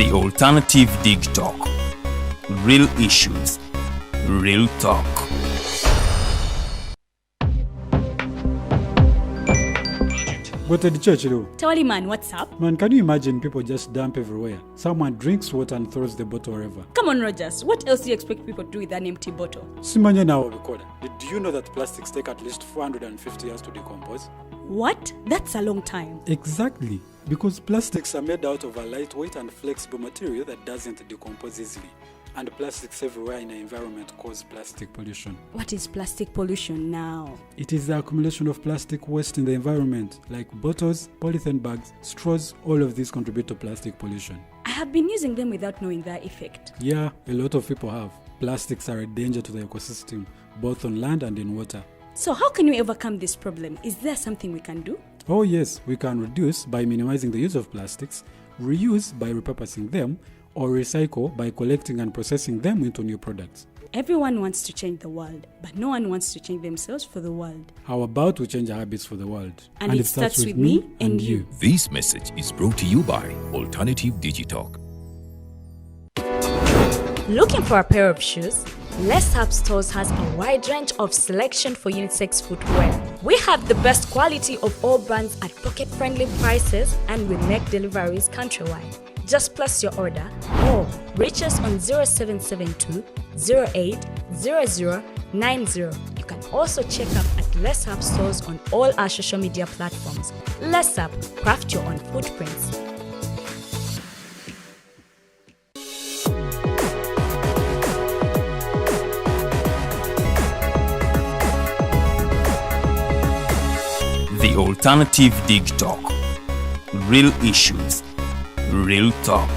The Alternative Digitalk. Real issues, real talk. Go to the church, though. Tawali man, what's up? Man, can you imagine people just dump everywhere? Someone drinks water and throws the bottle wherever. Come on, Rogers. What else do you expect people to do with an empty bottle? Simanya now, recorder. Did you know that plastics take at least 450 years to decompose? What? That's a long time. Exactly. Because plastics are made out of a lightweight and flexible material that doesn't decompose easily. And plastics everywhere in the environment cause plastic pollution. What is plastic pollution now? It is the accumulation of plastic waste in the environment, like bottles, polythene bags, straws. All of these contribute to plastic pollution. I have been using them without knowing their effect. Yeah, a lot of people have. Plastics are a danger to the ecosystem, both on land and in water. So how can we overcome this problem? Is there something we can do? Oh yes, we can reduce by minimizing the use of plastics, reuse by repurposing them, or recycle by collecting and processing them into new products. Everyone wants to change the world, but no one wants to change themselves for the world. How about we change our habits for the world? And it starts with me and you. This message is brought to you by Alternative Digitalk. Looking for a pair of shoes? Wakeup Stores has a wide range of selection for unisex footwear. We have the best quality of all brands at pocket-friendly prices, and we make deliveries countrywide. Just place your order or reach us on 0772 08 0090. You can also check up at Wakeup Stores on all our social media platforms. Wakeup, craft your own footprints. The Alternative Digitalk. Real issues, real talk.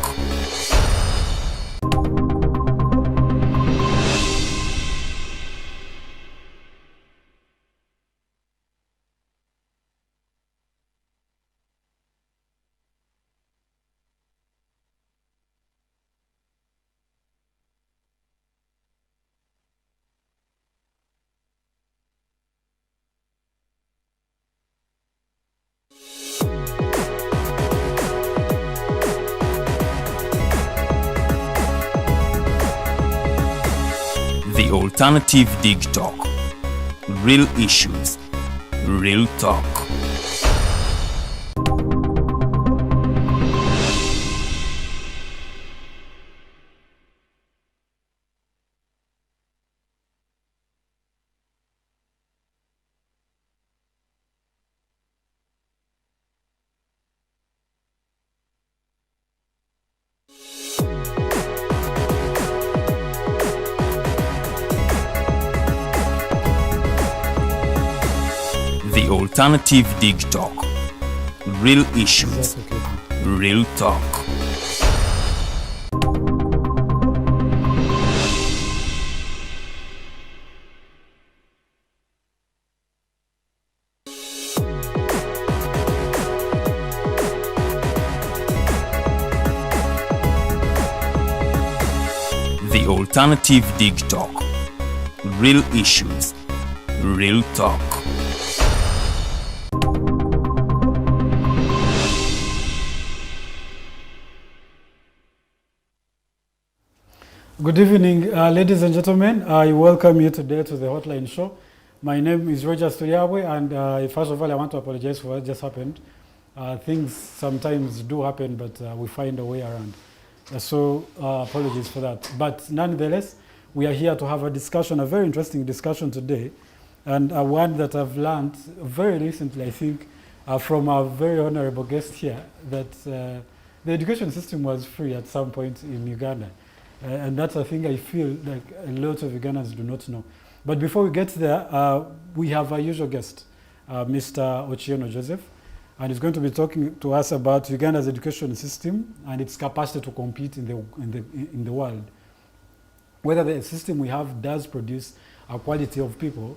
The Alternative Digitalk. Real issues, real talk. The Alternative Digitalk. Real issues, real talk. The Alternative Digitalk. Real issues, real talk. Good evening, ladies and gentlemen. I welcome you today to the Hotline Show. My name is Roger Sturiabwe, and first of all, I want to apologize for what just happened. Things sometimes do happen, but we find a way around. So apologies for that. But nonetheless, we are here to have a discussion, a very interesting discussion today, and one that I've learned very recently, I think, from our very honorable guest here, that the education system was free at some point in Uganda. And that's a thing I feel like a lot of Ugandans do not know. But before we get there, we have our usual guest, Mr. Ochieno Joseph, and he's going to be talking to us about Uganda's education system and its capacity to compete in the world. Whether the system we have does produce a quality of people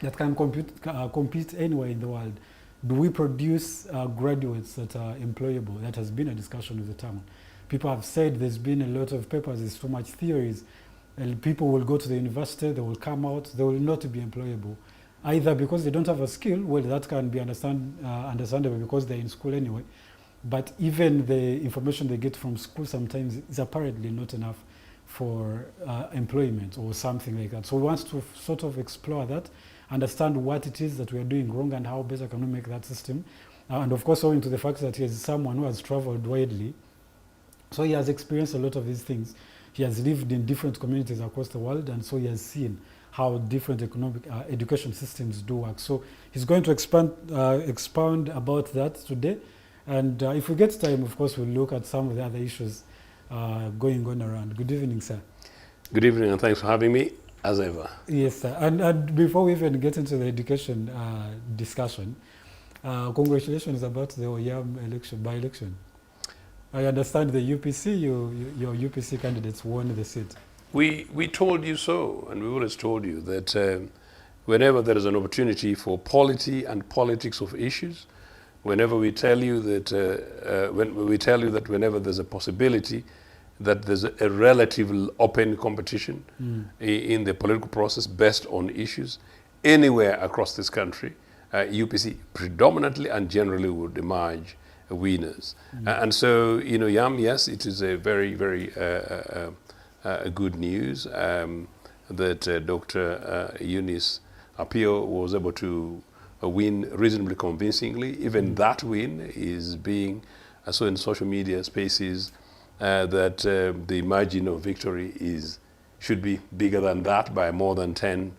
that can compete anywhere in the world. Do we produce graduates that are employable? That has been a discussion with the town. People have said there's been a lot of papers, there's too much theories. And people will go to the university, they will come out, they will not be employable. Either because they don't have a skill, well, that can be understandable because they're in school anyway, but even the information they get from school sometimes is apparently not enough for employment or something like that. So we want to sort of explore that, understand what it is that we are doing wrong and how better can we make that system. And of course, owing to the fact that he is someone who has traveled widely, so he has experienced a lot of these things. He has lived in different communities across the world, and so he has seen how different economic education systems do work. So he's going to expound about that today. And if we get time, of course, we'll look at some of the other issues going on around. Good evening, sir. Good evening, and thanks for having me, as ever. Yes, sir. And before we even get into the education discussion, congratulations about the Oyam by-election. I understand the UPC, your UPC candidates won the seat. We told you so, and we always told you that whenever there is an opportunity for polity and politics of issues, whenever we tell you that whenever there's a possibility that there's a relative open competition in the political process based on issues anywhere across this country, UPC predominantly and generally would emerge winners. And so, YAM, yes, it is a very, very good news that Dr. Eunice Apio was able to win reasonably convincingly. Even that win is being, so in social media spaces, that the margin of victory should be bigger than that by more than 10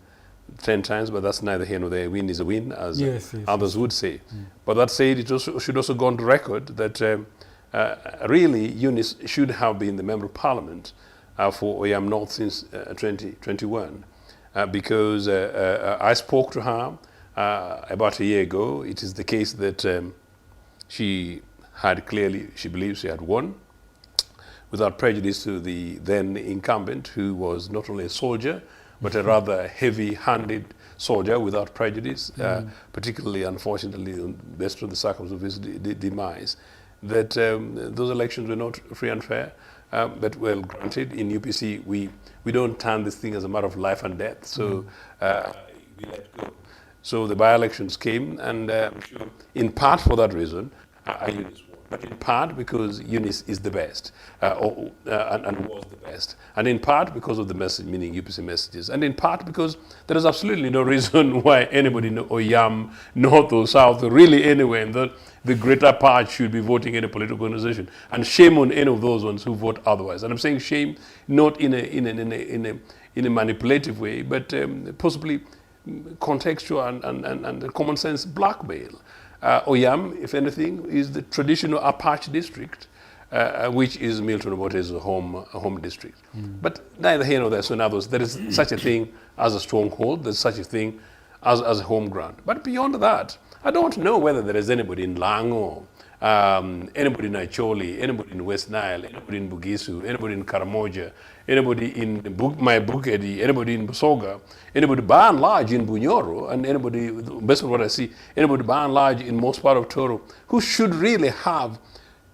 times, but that's neither here nor there. A win is a win, as others would say. But that said, it also should also go on the record that really Eunice should have been the Member of Parliament for Oyam North since 2021, because I spoke to her about a year ago. It is the case that she believes she had won, without prejudice to the then incumbent, who was not only a soldier, but a rather heavy-handed soldier without prejudice, particularly, unfortunately, based on the circumstances of his demise, that those elections were not free and fair. But, well, granted, in UPC, we don't turn this thing as a matter of life and death, so we let go. So the by-elections came, and in part for that reason, Eunice won. But in part because Eunice is the best, and was the best. And in part because of the message, meaning UPC messages. And in part because there is absolutely no reason why anybody in Oyam, North or South, or really anywhere in the greater part should be voting any political organization. And shame on any of those ones who vote otherwise. And I'm saying shame not in a manipulative way, but possibly contextual and common sense blackmail. Oyam, if anything, is the traditional Apache district, which is Milton Obote's home district. But neither here nor there. So in others, there is such a thing as a stronghold. There's such a thing as a home ground. But beyond that, I don't know whether there is anybody in Lango, anybody in Acholi, anybody in West Nile, anybody in Bugisu, anybody in Karamoja, anybody in Bukedi, anybody in Busoga, anybody by and large in Bunyoro, and anybody, based on what I see, anybody by and large in most part of Toro, who should really have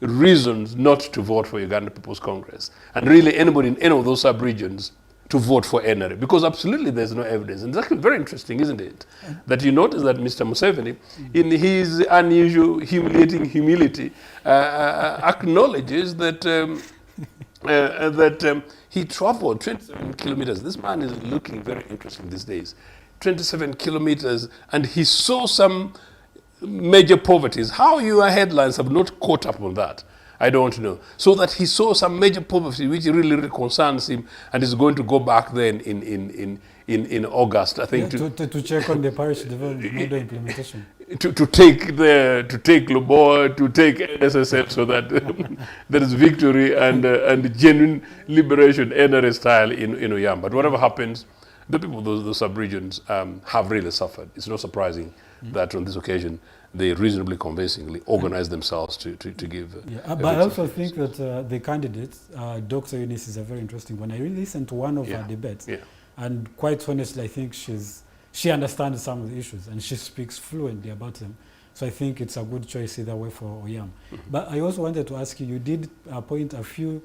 reasons not to vote for Uganda People's Congress. And really anybody in any of those sub-regions to vote for NRA, because absolutely there's no evidence. And it's actually very interesting, isn't it? That you notice that Mr. Museveni, in his unusual, humiliating humility, acknowledges that he traveled 27 kilometers. This man is looking very interesting these days. 27 kilometers, and he saw some major poverties. How your headlines have not caught up on that, I don't know. So that he saw some major poverty which really concerns him, and is going to go back then in August, I think, to check on the parish development model implementation. To take Loboa, to take NSSF, so that there is victory and genuine liberation, NRA style in Oyam. But whatever happens, the people of those sub-regions have really suffered. It's not surprising that on this occasion they reasonably convincingly organize themselves to give. But I also think that the candidates, Dr. Eunice, is a very interesting one. I really listened to one of her debates, and quite honestly, I think she understands some of the issues and she speaks fluently about them. So I think it's a good choice either way for Oyam. But I also wanted to ask you, you did point a few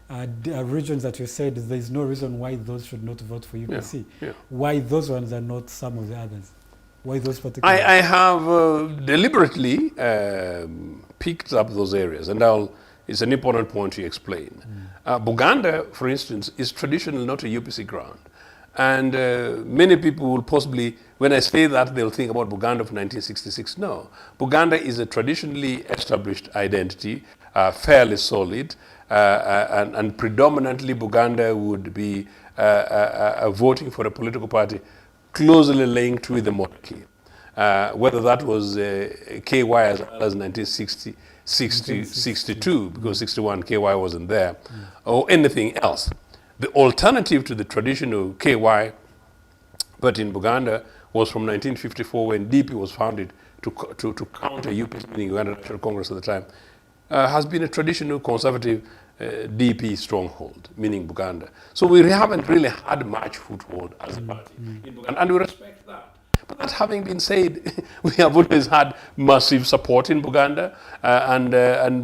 regions that you said there is no reason why those should not vote for UPC. Why those ones are not some of the others? Why those particular? I have deliberately picked up those areas, and it's an important point to explain. Buganda, for instance, is traditionally not a UPC ground. And many people will possibly, when I say that, they'll think about Buganda of 1966. No, Buganda is a traditionally established identity, fairly solid, and predominantly Buganda would be voting for a political party closely linked with the monarchy. Whether that was KY as well as 1962, because 61 KY wasn't there, or anything else. The alternative to the traditional KY, but in Buganda, was from 1954 when DP was founded to counter UPC, meaning Uganda National Congress at the time, has been a traditional conservative DP stronghold, meaning Buganda. So we haven't really had much foothold as a party in Buganda, and we respect that. But that having been said, we have always had massive support in Buganda, and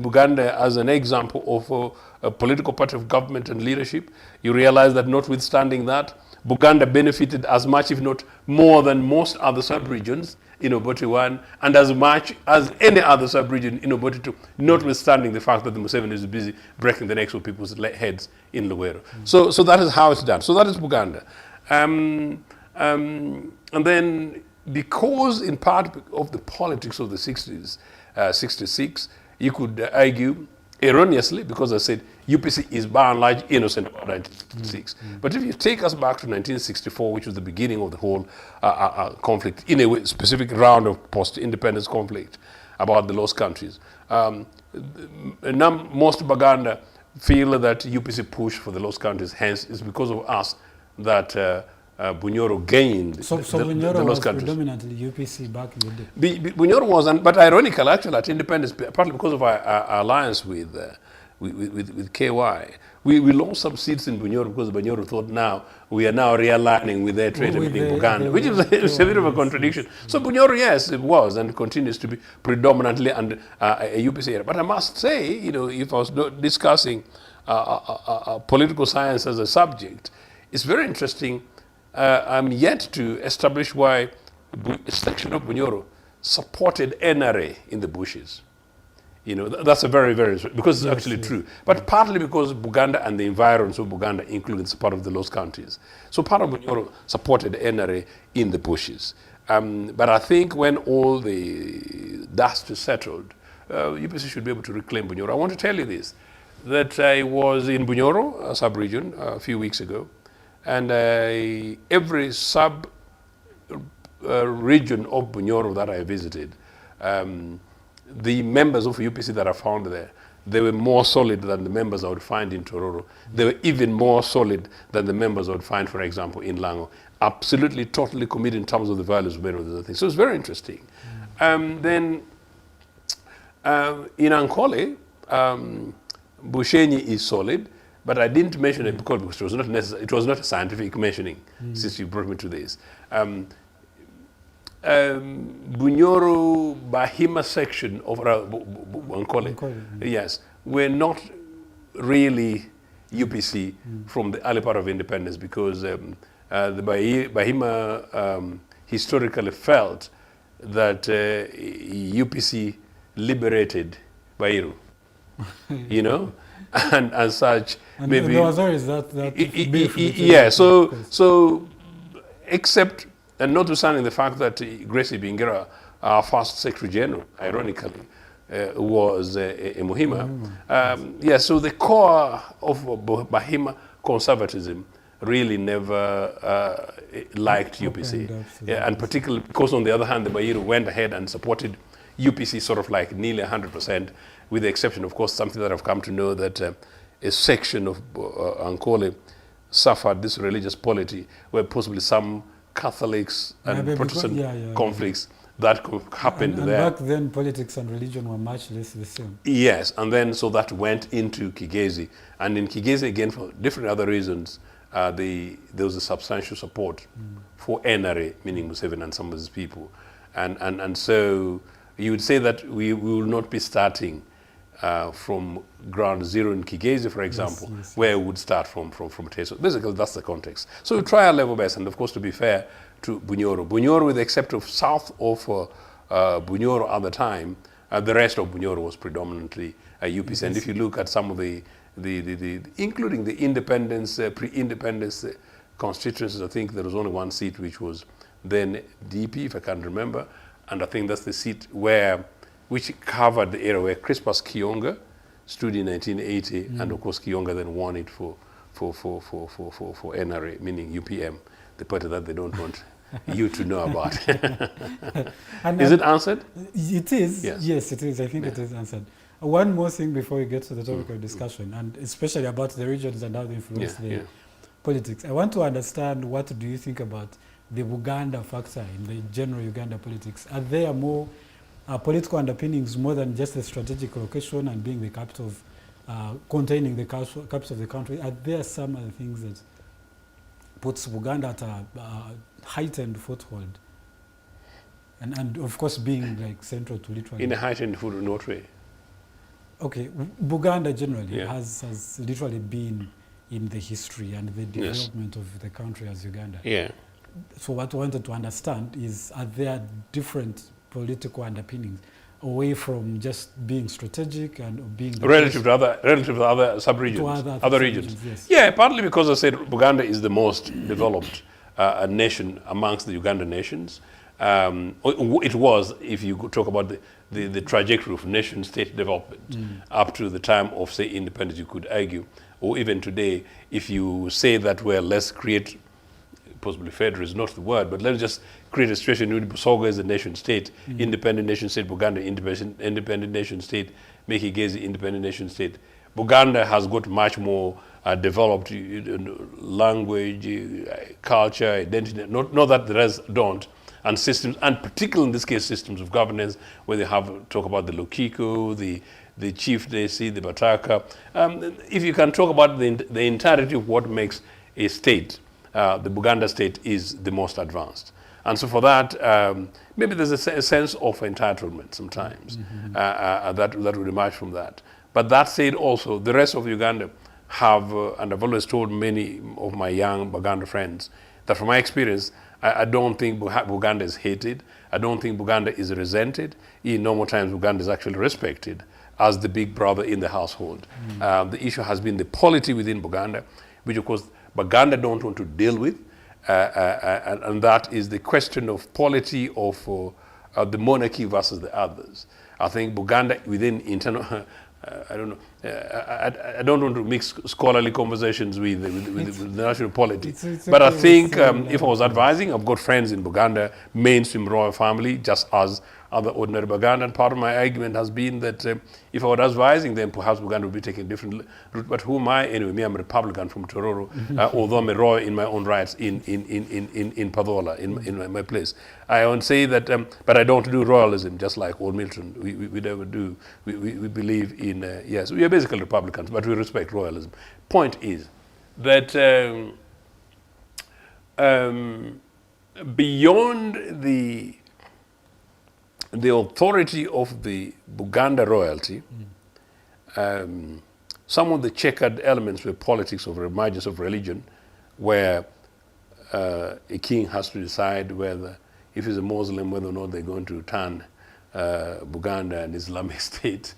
Buganda as an example of a political party of government and leadership. You realize that notwithstanding that, Buganda benefited as much, if not more, than most other sub-regions in Obote 1, and as much as any other sub-region in Obote 2, notwithstanding the fact that the Museveni is busy breaking the necks of people's heads in Luwero. So that is how it's done. So that is Buganda. And then, because in part of the politics of the 60s, 66, you could argue, erroneously, because I said UPC is by and large innocent about 1966. But if you take us back to 1964, which was the beginning of the whole conflict, in a specific round of post-independence conflict about the lost countries, most Buganda feel that UPC pushed for the lost countries, hence it's because of us that Bunyoro gained So the Bunyoro was lost countries. predominantly UPC back in the day. Bunyoro was, but ironically, actually, at independence, partly because of our alliance with KY, we lost some seats in Bunyoro because Bunyoro thought we are now realigning with their trade meeting Buganda, which is a bit of a contradiction. So Bunyoro, yes, it was and continues to be predominantly under a UPC area. But I must say, if I was discussing political science as a subject, it's very interesting. I'm yet to establish why a section of Bunyoro supported NRA in the bushes. That's a very, very, because it's actually true. But partly because Buganda and the environs of Buganda includes part of the lost counties. So part of Bunyoro supported NRA in the bushes. But I think when all the dust is settled, UPC should be able to reclaim Bunyoro. I want to tell you this, that I was in Bunyoro, a sub-region, a few weeks ago, and every sub-region of Bunyoro that I visited, the members of UPC that I found there, they were more solid than the members I would find in Tororo. They were even more solid than the members I would find, for example, in Lango. Absolutely, totally committed in terms of the values of many of the things. So it's very interesting. Then in Ankole, Bushenyi is solid, but I didn't mention it because it was not necessary. It was not a scientific mentioning, since you brought me to this. Bunyoro Bahima section of Ankole, yes, were not really UPC from the early part of independence because the Bahima historically felt that UPC liberated Bairu, and as such, And maybe there was always that beef. yeah. So except and notwithstanding the fact that Gracie Bingira, our first Secretary General, ironically, was a Muhima. So the core of Bahima conservatism really never liked UPC. And particularly because, on the other hand, the Bairu went ahead and supported UPC sort of like nearly 100%, with the exception, of course, something that I've come to know, that a section of Ankole suffered this religious polity where possibly some Catholics and Protestant conflicts that happened and there. Back then, politics and religion were much less the same. Yes, and then so that went into Kigezi. And in Kigezi, again, for different other reasons, there was a substantial support for NRA, meaning Museveni and some of his people. And so you would say that we will not be starting from ground zero in Kigezi, for example, where we would start from Teso. Basically, that's the context. So we try our level best, and of course, to be fair to Bunyoro. Bunyoro, with the exception of south of Bunyoro at the time, the rest of Bunyoro was predominantly UPC. And if you look at some of the including the independence, pre-independence constituencies, I think there was only one seat which was then DP, if I can remember. And I think that's the seat which covered the area where Crispus Kionga stood in 1980, and of course Kionga then won it for NRA, meaning UPM, the party that they don't want you to know about. Is it answered? It is. Yes. Yes, it is. I think it is answered. One more thing before we get to the topic of discussion, and especially about the regions and how they influence the politics. I want to understand, what do you think about the Buganda factor in the general Uganda politics? Are there more political underpinnings more than just the strategic location and being the capital of, containing the capital of the country? Are there some other things that puts Buganda at a heightened foothold? And of course being like central to literally... In a heightened foothold, in what way? Okay, Buganda generally has literally been in the history and the development of the country as Uganda. Yeah. So what I wanted to understand is, are there different political underpinnings away from just being strategic and being relative to other sub-regions, other regions? Yes. Yeah, partly because I said Buganda is the most developed nation amongst the Ugandan nations. It was, if you talk about the trajectory of nation-state development up to the time of, say, independence, you could argue, or even today, if you say that, well, let's create, possibly federal is not the word, but let's just create a situation in which Busoga is a nation-state, independent nation-state, Buganda independent nation-state, Mekigezi independent nation-state. Buganda has got much more developed language, culture, identity, not that the rest don't, and systems, and particularly in this case, systems of governance, where they have talk about the Lokiko, the chieftaincy, the Bataka. If you can talk about the entirety of what makes a state, the Buganda state is the most advanced. And so for that, maybe there's a sense of entitlement sometimes that would emerge from that. But that said also, the rest of Uganda have, and I've always told many of my young Buganda friends, that from my experience, I don't think Buganda is hated. I don't think Buganda is resented. In normal times, Buganda is actually respected as the big brother in the household. The issue has been the polity within Buganda, which of course Buganda don't want to deal with, and that is the question of polity of the monarchy versus the others. I think Buganda within internal, I don't know, I don't want to mix scholarly conversations with the national polity. But I think if I was advising, I've got friends in Buganda, mainstream royal family, just as other ordinary Buganda, and part of my argument has been that if I were advising them, perhaps Buganda would be taking a different route. But who am I anyway? Me, I'm a Republican from Tororo, although I'm a royal in my own rights in Padola, in my place. I won't say that, but I don't do royalism, just like Old Milton. We never do. We believe in, yes, we are basically Republicans, but we respect royalism. Point is that beyond the authority of the Buganda royalty, some of the checkered elements were politics of emergence of religion, where a king has to decide whether, if he's a Muslim, whether or not they're going to turn Buganda an Islamic state,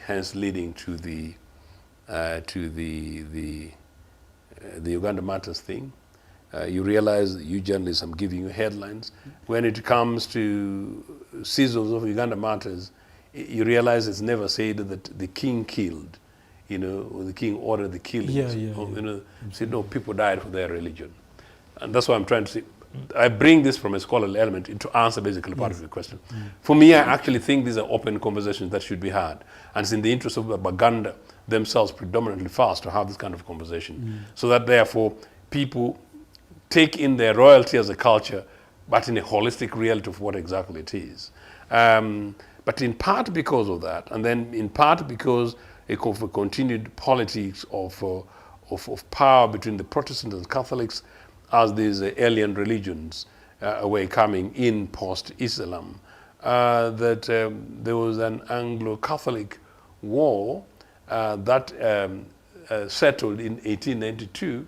hence leading to the Uganda Matters thing. You realize, you journalists, I'm giving you headlines. When it comes to seasons of Uganda Matters, you realize it's never said that the king killed, or the king ordered the killings. Said, no, people died for their religion. And that's what I'm trying to say. I bring this from a scholarly element to answer basically part of your question. For me, I actually think these are open conversations that should be had. And it's in the interest of the Buganda themselves predominantly first to have this kind of conversation. So that therefore people take in their royalty as a culture, but in a holistic reality of what exactly it is. But in part because of that, and then in part because of a continued politics of power between the Protestants and Catholics as these alien religions were coming in post-Islam, that there was an Anglo-Catholic war that settled in 1892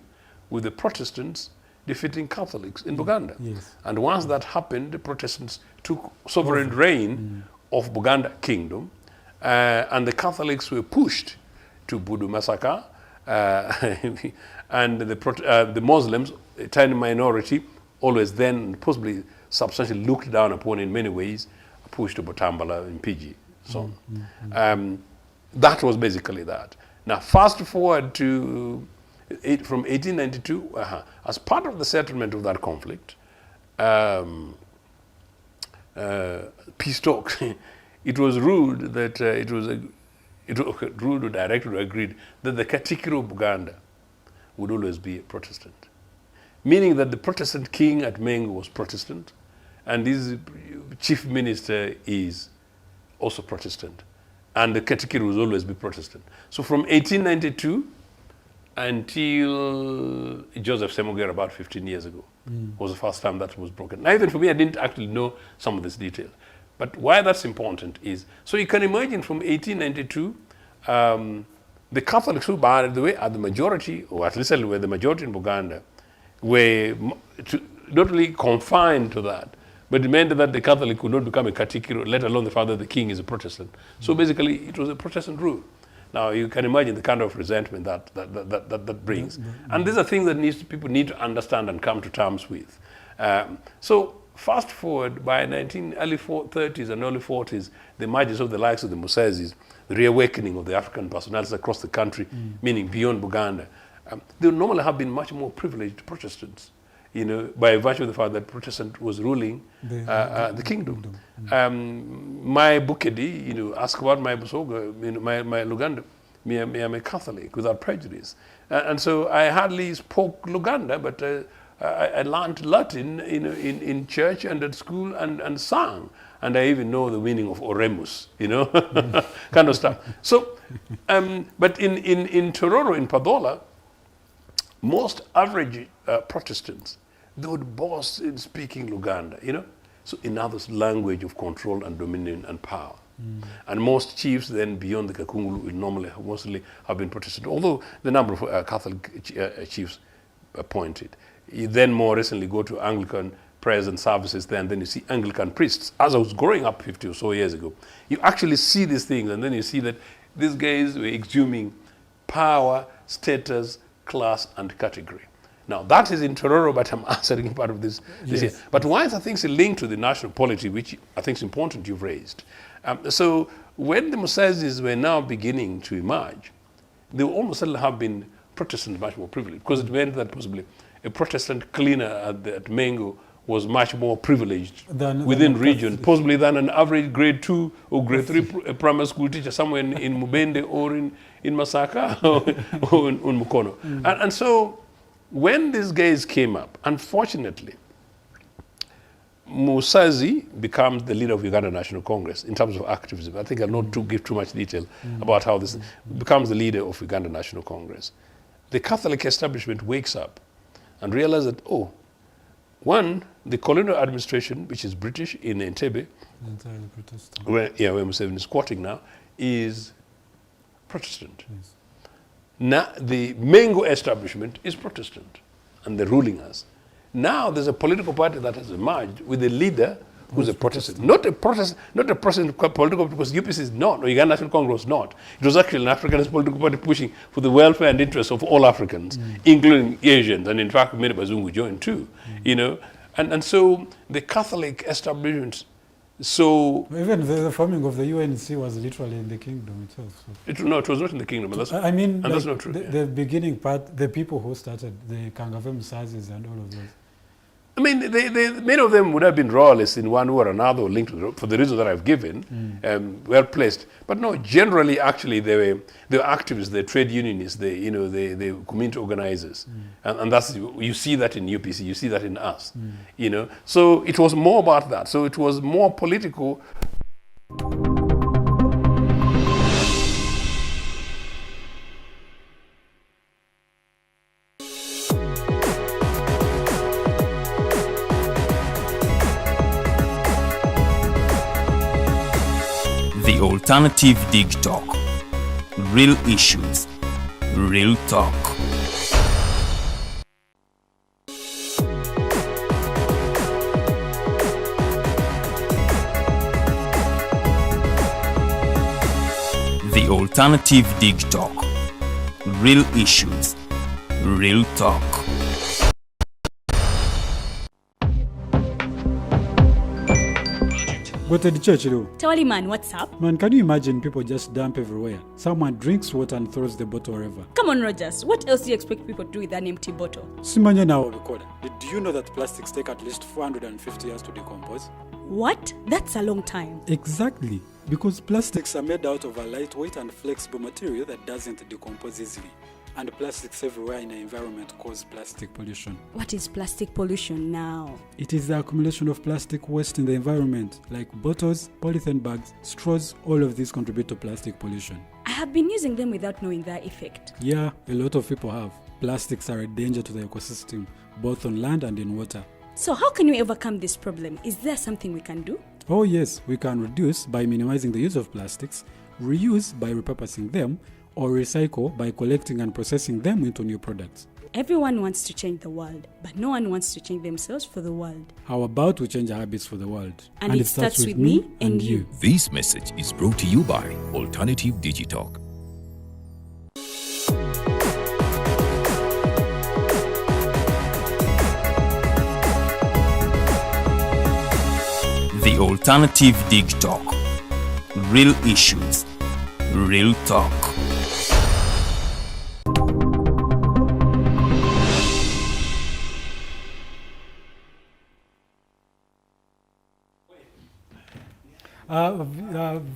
with the Protestants defeating Catholics in Buganda. Yes. And once that happened, the Protestants took sovereign reign of Buganda Kingdom, and the Catholics were pushed to Budu Massacre, and the Muslims, a tiny minority, always then possibly substantially looked down upon in many ways, pushed to Botambala and Piji. So that was basically that. Now fast forward to from 1892, as part of the settlement of that conflict, peace talks, it was ruled that ruled or directed or agreed that the Katikiro of Buganda would always be a Protestant. Meaning that the Protestant king at Mengo was Protestant, and his chief minister is also Protestant. And the Katikiro will always be Protestant. So from 1892 until Joseph Semogera about 15 years ago was the first time that was broken. Now even for me, I didn't actually know some of this detail. But why that's important is, so you can imagine from 1892, the Catholics who, by the way, are the majority, or at least were the majority in Buganda, were not only confined to that, but it meant that the Catholic could not become a Katikiro, let alone the fact that the king is a Protestant. So basically, it was a Protestant rule. Now you can imagine the kind of resentment that brings. And these are things that people need to understand and come to terms with. So fast forward, by early 30s and early 40s, the emergence of the likes of the Musezis, the reawakening of the African personalities across the country, meaning beyond Buganda, they would normally have been much more privileged Protestants, you know, by virtue of the fact that Protestant was ruling the kingdom. My Bukedi, you know, ask about my Busoga, you know, my Luganda, me, I'm a Catholic without prejudice. And so I hardly spoke Luganda, but I learned Latin in church and at school and sang. And I even know the meaning of oremus, you know, kind of stuff. So, but in Tororo, in Padola, most average Protestants, they would boast in speaking Luganda, you know. So in others, language of control and dominion and power. And most chiefs then beyond the Kakungulu will normally mostly have been Protestant, although the number of Catholic chiefs appointed. You then more recently go to Anglican prayers and services there, and then you see Anglican priests. As I was growing up 50 or so years ago, you actually see these things, and then you see that these guys were exhuming power, status, class, and category. Now, that is in Tororo, but I'm answering part of this here. But why are things linked to the national polity, which I think is important you've raised? So when the Musezis were now beginning to emerge, they almost certainly have been Protestant much more privileged, because it meant that possibly a Protestant cleaner at Mengo was much more privileged within region, possibly than an average grade 2 or grade 3 primary school teacher somewhere in Mubende or in Masaka or in Mukono. And so when these guys came up, unfortunately, Musazi becomes the leader of Uganda National Congress in terms of activism. I think I'll not give too much detail about how this becomes the leader of Uganda National Congress. The Catholic establishment wakes up and realizes that, oh, one, the colonial administration, which is British in Entebbe, where Museveni is squatting now, is Protestant. Yes. Now, the Mengo establishment is Protestant, and they're ruling us. Now there's a political party that has emerged with a leader who's a Protestant. Not a Protestant political party, because UPC is not, or Uganda National Congress was not. It was actually an Africanist political party pushing for the welfare and interests of all Africans, including Asians, and in fact many Bazungu joined too, you know. And so the Catholic establishment, so... Even the forming of the UNC was literally in the kingdom itself. So. No, it was not in the kingdom. That's, I mean, and like that's not true. The beginning part, the people who started, the Kangave Musazis and all of those. I mean, many of them would have been royalists in one way or another, or linked to, for the reasons that I've given, well placed. But no, generally, actually, they were activists, they trade unionists, they community organizers, and that's, you see that in UPC, you see that in us, you know. So it was more about that. So it was more political. The Alternative Digitalk. Real issues, real talk. The alternative Digitalk. Real issues, real talk. Go to the church, though. Tawali man, what's up? Man, can you imagine people just dump everywhere? Someone drinks water and throws the bottle wherever. Come on, Rogers. What else do you expect people to do with an empty bottle? Simanya now, did you know that plastics take at least 450 years to decompose? What? That's a long time. Exactly, because plastics are made out of a lightweight and flexible material that doesn't decompose easily. And plastics everywhere in the environment cause plastic pollution. What is plastic pollution now? It is the accumulation of plastic waste in the environment, like bottles, polythene bags, straws. All of these contribute to plastic pollution. I have been using them without knowing their effect. Yeah, a lot of people have. Plastics are a danger to the ecosystem, both on land and in water. So how can we overcome this problem? Is there something we can do? Oh yes, we can reduce by minimizing the use of plastics, reuse by repurposing them, or recycle by collecting and processing them into new products. Everyone wants to change the world, but no one wants to change themselves for the world. How about we change our habits for the world? And it starts with me and you. This message is brought to you by Alternative Digitalk. The Alternative Digitalk. Real issues, real talk.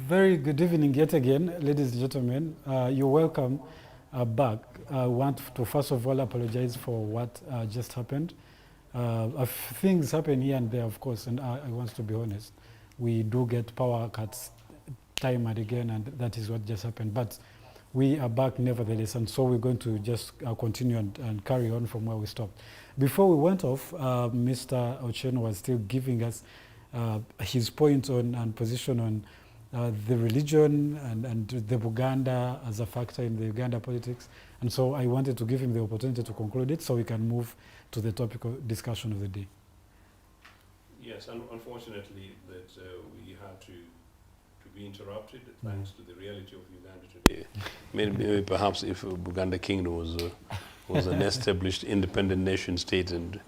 Very good evening yet again, ladies and gentlemen. You're welcome back. I want to first of all apologize for what just happened. Things happen here and there, of course, and I want to be honest. We do get power cuts time and again, and that is what just happened. But we are back nevertheless, and so we're going to just continue and carry on from where we stopped. Before we went off, Mr. Ochieno was still giving us his point on and position on the religion and the Buganda as a factor in the Uganda politics. And so I wanted to give him the opportunity to conclude it so we can move to the topic of discussion of the day. Yes, unfortunately that we had to be interrupted thanks to the reality of Uganda today. Maybe perhaps if Buganda Kingdom was an established independent nation state and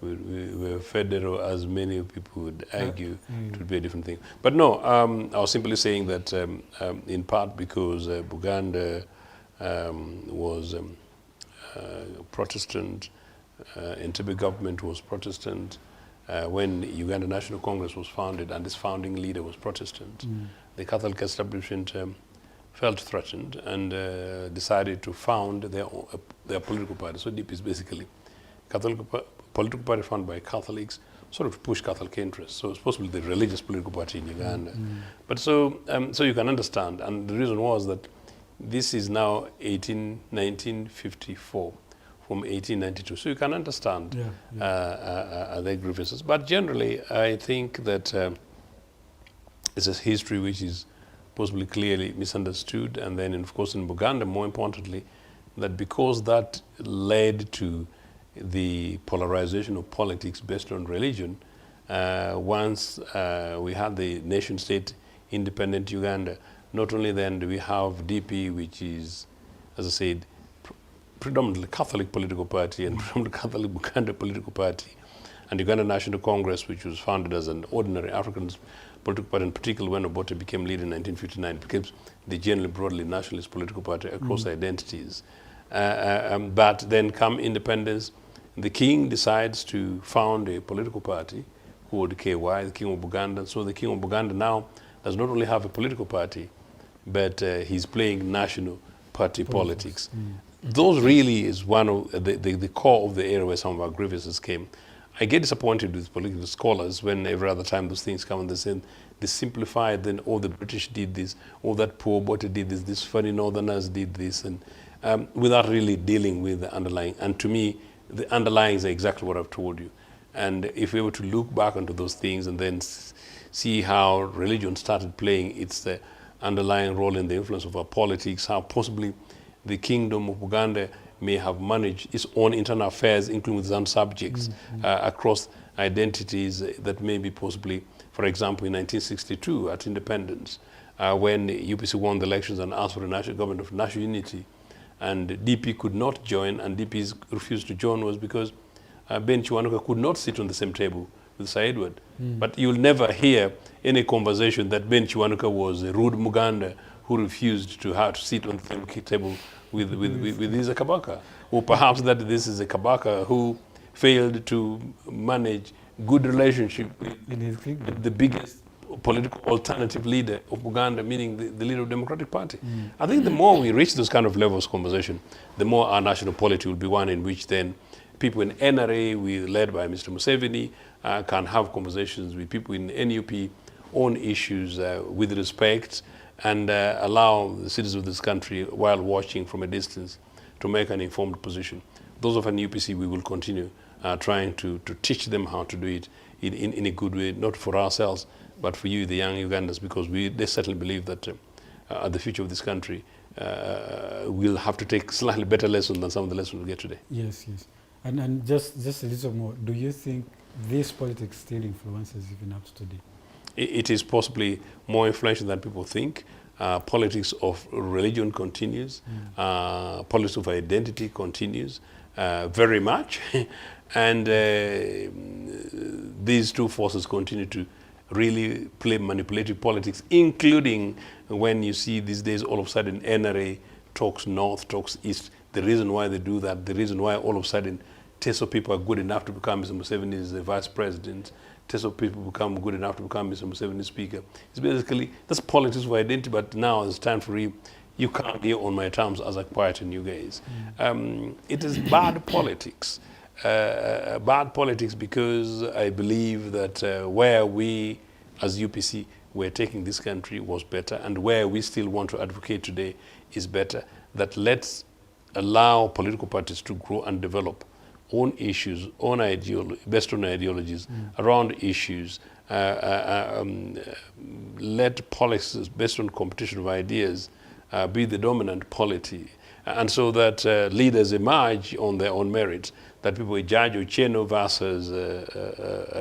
we were federal, as many people would argue, it would be a different thing. But no, I was simply saying that in part because Buganda was Protestant, Entebbe government was Protestant, when Uganda National Congress was founded and its founding leader was Protestant, the Catholic establishment felt threatened and decided to found their political party. So DP is basically Catholic political party founded by Catholics, sort of to push Catholic interests. So it's possibly the religious political party in Uganda. But so you can understand, and the reason was that this is now 1954 from 1892. So you can understand their grievances. But generally, I think that it's a history which is possibly clearly misunderstood. And then, of course, in Buganda, more importantly, that because that led to the polarization of politics based on religion, once we had the nation-state independent Uganda, not only then do we have DP, which is, as I said, predominantly Catholic political party and predominantly Catholic Buganda political party, and Uganda National Congress, which was founded as an ordinary African political party, in particular when Obote became leader in 1959, became the generally broadly nationalist political party across identities. But then come independence, the king decides to found a political party called KY, the King of Buganda. So the King of Buganda now does not only have a political party, but he's playing national party politics. Those really is one of the core of the area where some of our grievances came. I get disappointed with political scholars when every other time those things come and they say, they simplify, then, oh, the British did this, oh, that poor Obote did this, this funny Northerners did this, and without really dealing with the underlying. And to me, the underlyings are exactly what I've told you. And if we were to look back onto those things and then see how religion started playing its underlying role in the influence of our politics, how possibly the Kingdom of Uganda may have managed its own internal affairs, including with its own subjects, across identities that may be possibly, for example, in 1962 at independence, when UPC won the elections and asked for a national government of national unity, and DP could not join, and DP's refused to join was because Ben Chiwanuka could not sit on the same table with Sir Edward. But you'll never hear any conversation that Ben Chiwanuka was a rude Muganda who refused to have to sit on the same table with this Kabaka. Or perhaps that this is a Kabaka who failed to manage good relationship with the biggest political alternative leader of Buganda, meaning the leader of the Democratic Party. I think the more we reach those kind of levels of conversation, the more our national polity will be one in which then people in NRA, led by Mr. Museveni, can have conversations with people in NUP on issues with respect, and allow the citizens of this country, while watching from a distance, to make an informed position. Those of an UPC, we will continue trying to teach them how to do it in a good way, not for ourselves, but for you, the young Ugandans, because they certainly believe that the future of this country will have to take slightly better lessons than some of the lessons we get today. Yes, yes. And just a little more, do you think this politics still influences even up to today? It is possibly more influential than people think. Politics of religion continues. Politics of identity continues very much. And these two forces continue to really play manipulative politics, including when you see these days all of a sudden NRA talks north, talks east. The reason why they do that, the reason why all of a sudden Teso people are good enough to become Mr. Museveni's vice president, Teso people become good enough to become Mr. Museveni's speaker. It's basically, that's politics of identity, but now it's time for you can't be on my terms as I quieten you guys. It is bad politics. Bad politics because I believe that where we as UPC were taking this country was better, and where we still want to advocate today is better. That let's allow political parties to grow and develop on issues, on based on ideologies, around issues. Let policies based on competition of ideas be the dominant polity. And so that leaders emerge on their own merits, that people judge Ochieno versus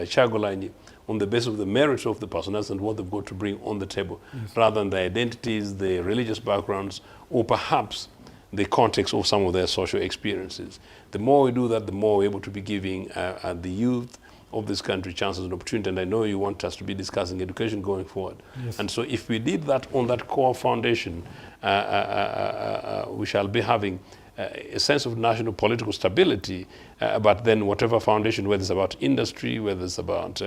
Chagulanyi on the basis of the merits of the personalities and what they've got to bring on the table, rather than the identities, the religious backgrounds, or perhaps the context of some of their social experiences. The more we do that, the more we're able to be giving the youth of this country chances and opportunity. And I know you want us to be discussing education going forward. Yes. And so if we did that on that core foundation, we shall be having a sense of national political stability, but then whatever foundation, whether it's about industry, whether it's about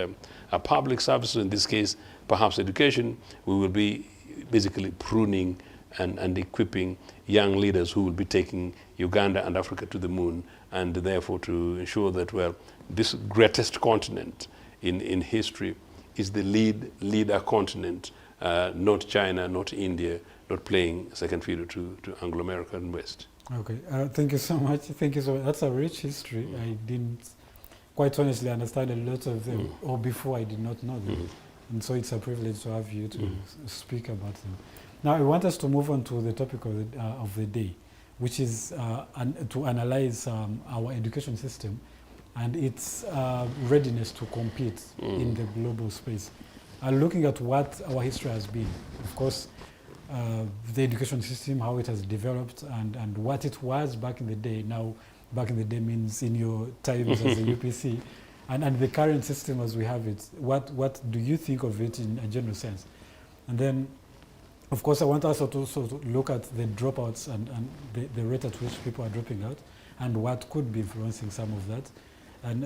public services, in this case, perhaps education, we will be basically pruning and equipping young leaders who will be taking Uganda and Africa to the moon, and therefore to ensure that, well, this greatest continent in history is the leader continent, not China, not India, not playing second fiddle to Anglo-America and West. Okay, thank you so much. Thank you so much. That's a rich history. I didn't quite honestly understand a lot of them, or before I did not know them. And so it's a privilege to have you to speak about them. Now I want us to move on to the topic of the day, which is to analyze our education system and its readiness to compete in the global space. Looking at what our history has been, of course, the education system, how it has developed, and what it was back in the day. Now, back in the day means in your times as a UPC, and the current system as we have it. What do you think of it in a general sense? And then, of course, I want us to also look at the dropouts and the rate at which people are dropping out, and what could be influencing some of that, and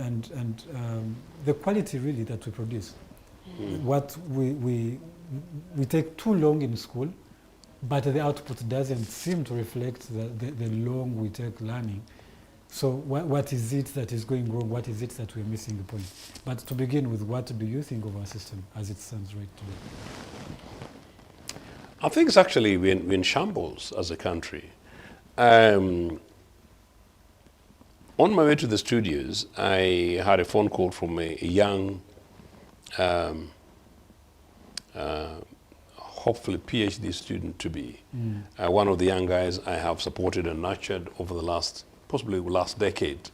the quality really that we produce. What we take too long in school, but the output doesn't seem to reflect the long we take learning. So what is it that is going wrong? What is it that we're missing the point? But to begin with, what do you think of our system as it stands right today? I think it's actually we're in shambles as a country. On my way to the studios, I had a phone call from a young, hopefully PhD student to be. One of the young guys I have supported and nurtured over the last decade.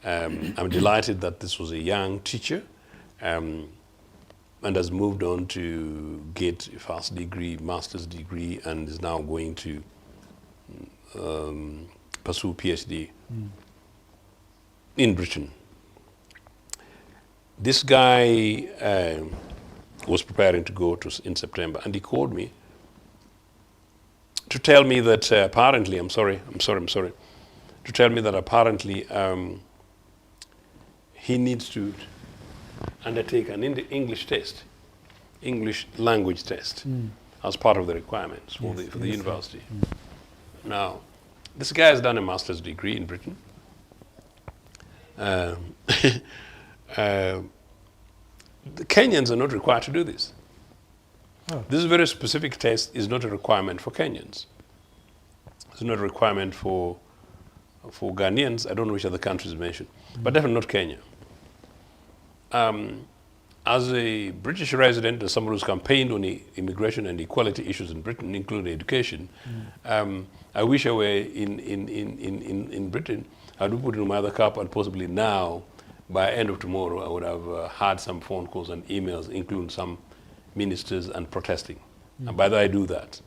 I'm delighted that this was a young teacher. and has moved on to get a first degree, master's degree, and is now going to pursue PhD in Britain. This guy was preparing to go in September, and he called me to tell me that apparently, to tell me that apparently he needs to undertake an English test, English language test, as part of the requirements for the university. Now, this guy has done a master's degree in Britain. The Kenyans are not required to do this. Oh. This very specific test is not a requirement for Kenyans. It's not a requirement for Ghanaians. I don't know which other countries mentioned, but definitely not Kenya. As a British resident and someone who's campaigned on the immigration and equality issues in Britain, including education, I wish I were in Britain. I would put it in my other cup, and possibly now, by end of tomorrow, I would have had some phone calls and emails, including some ministers and protesting. And by the way, I do that.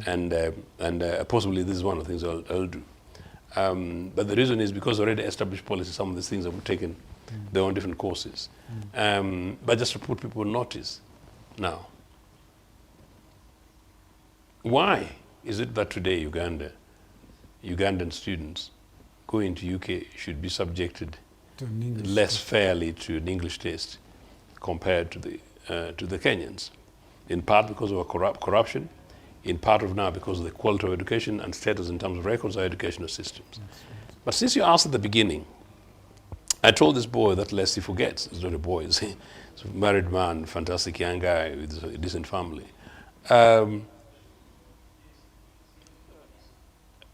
And possibly this is one of the things I'll do. But the reason is because already established policy, some of these things have taken their own different courses. But just to put people on notice now. Why is it that today Ugandan students going to UK should be subjected less fairly to an English test compared to the Kenyans? In part because of corruption, in part of now because of the quality of education and status in terms of records of educational systems. But since you asked at the beginning, I told this boy that lest he forgets. He's not a boy, he's a married man, fantastic young guy with a decent family.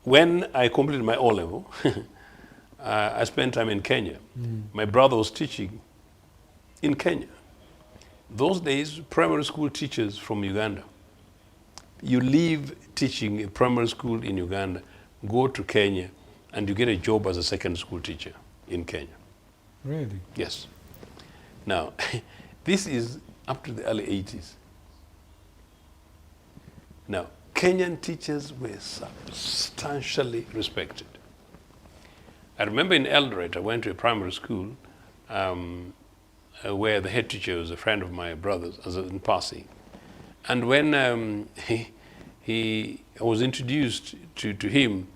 When I completed my O-level, I spent time in Kenya. My brother was teaching in Kenya. Those days, primary school teachers from Uganda, you leave teaching a primary school in Uganda, go to Kenya, and you get a job as a secondary school teacher in Kenya. Really? Yes. Now, this is up to the early 80s. Now, Kenyan teachers were substantially respected. I remember in Eldoret, I went to a primary school where the head teacher was a friend of my brother's, as in passing. And when I was introduced to him,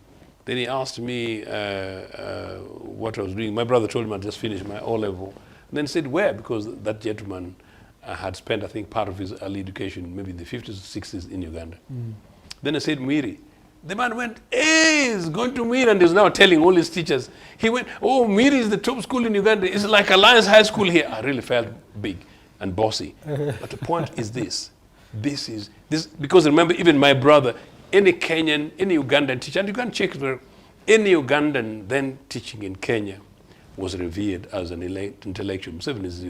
then he asked me what I was doing. My brother told him I just finished my O-level. And then said, where? Because that gentleman had spent, I think, part of his early education, maybe in the 50s or 60s in Uganda. Then I said, Mwiri. The man went, hey, he's going to Mwiri, and he's now telling all his teachers. He went, oh, Mwiri is the top school in Uganda. It's like Alliance High School here. I really felt big and bossy. But the point is this. This because remember, even my brother, any Kenyan, any Ugandan teacher, and you can check it, any Ugandan then teaching in Kenya was revered as an intellectual. Museveni has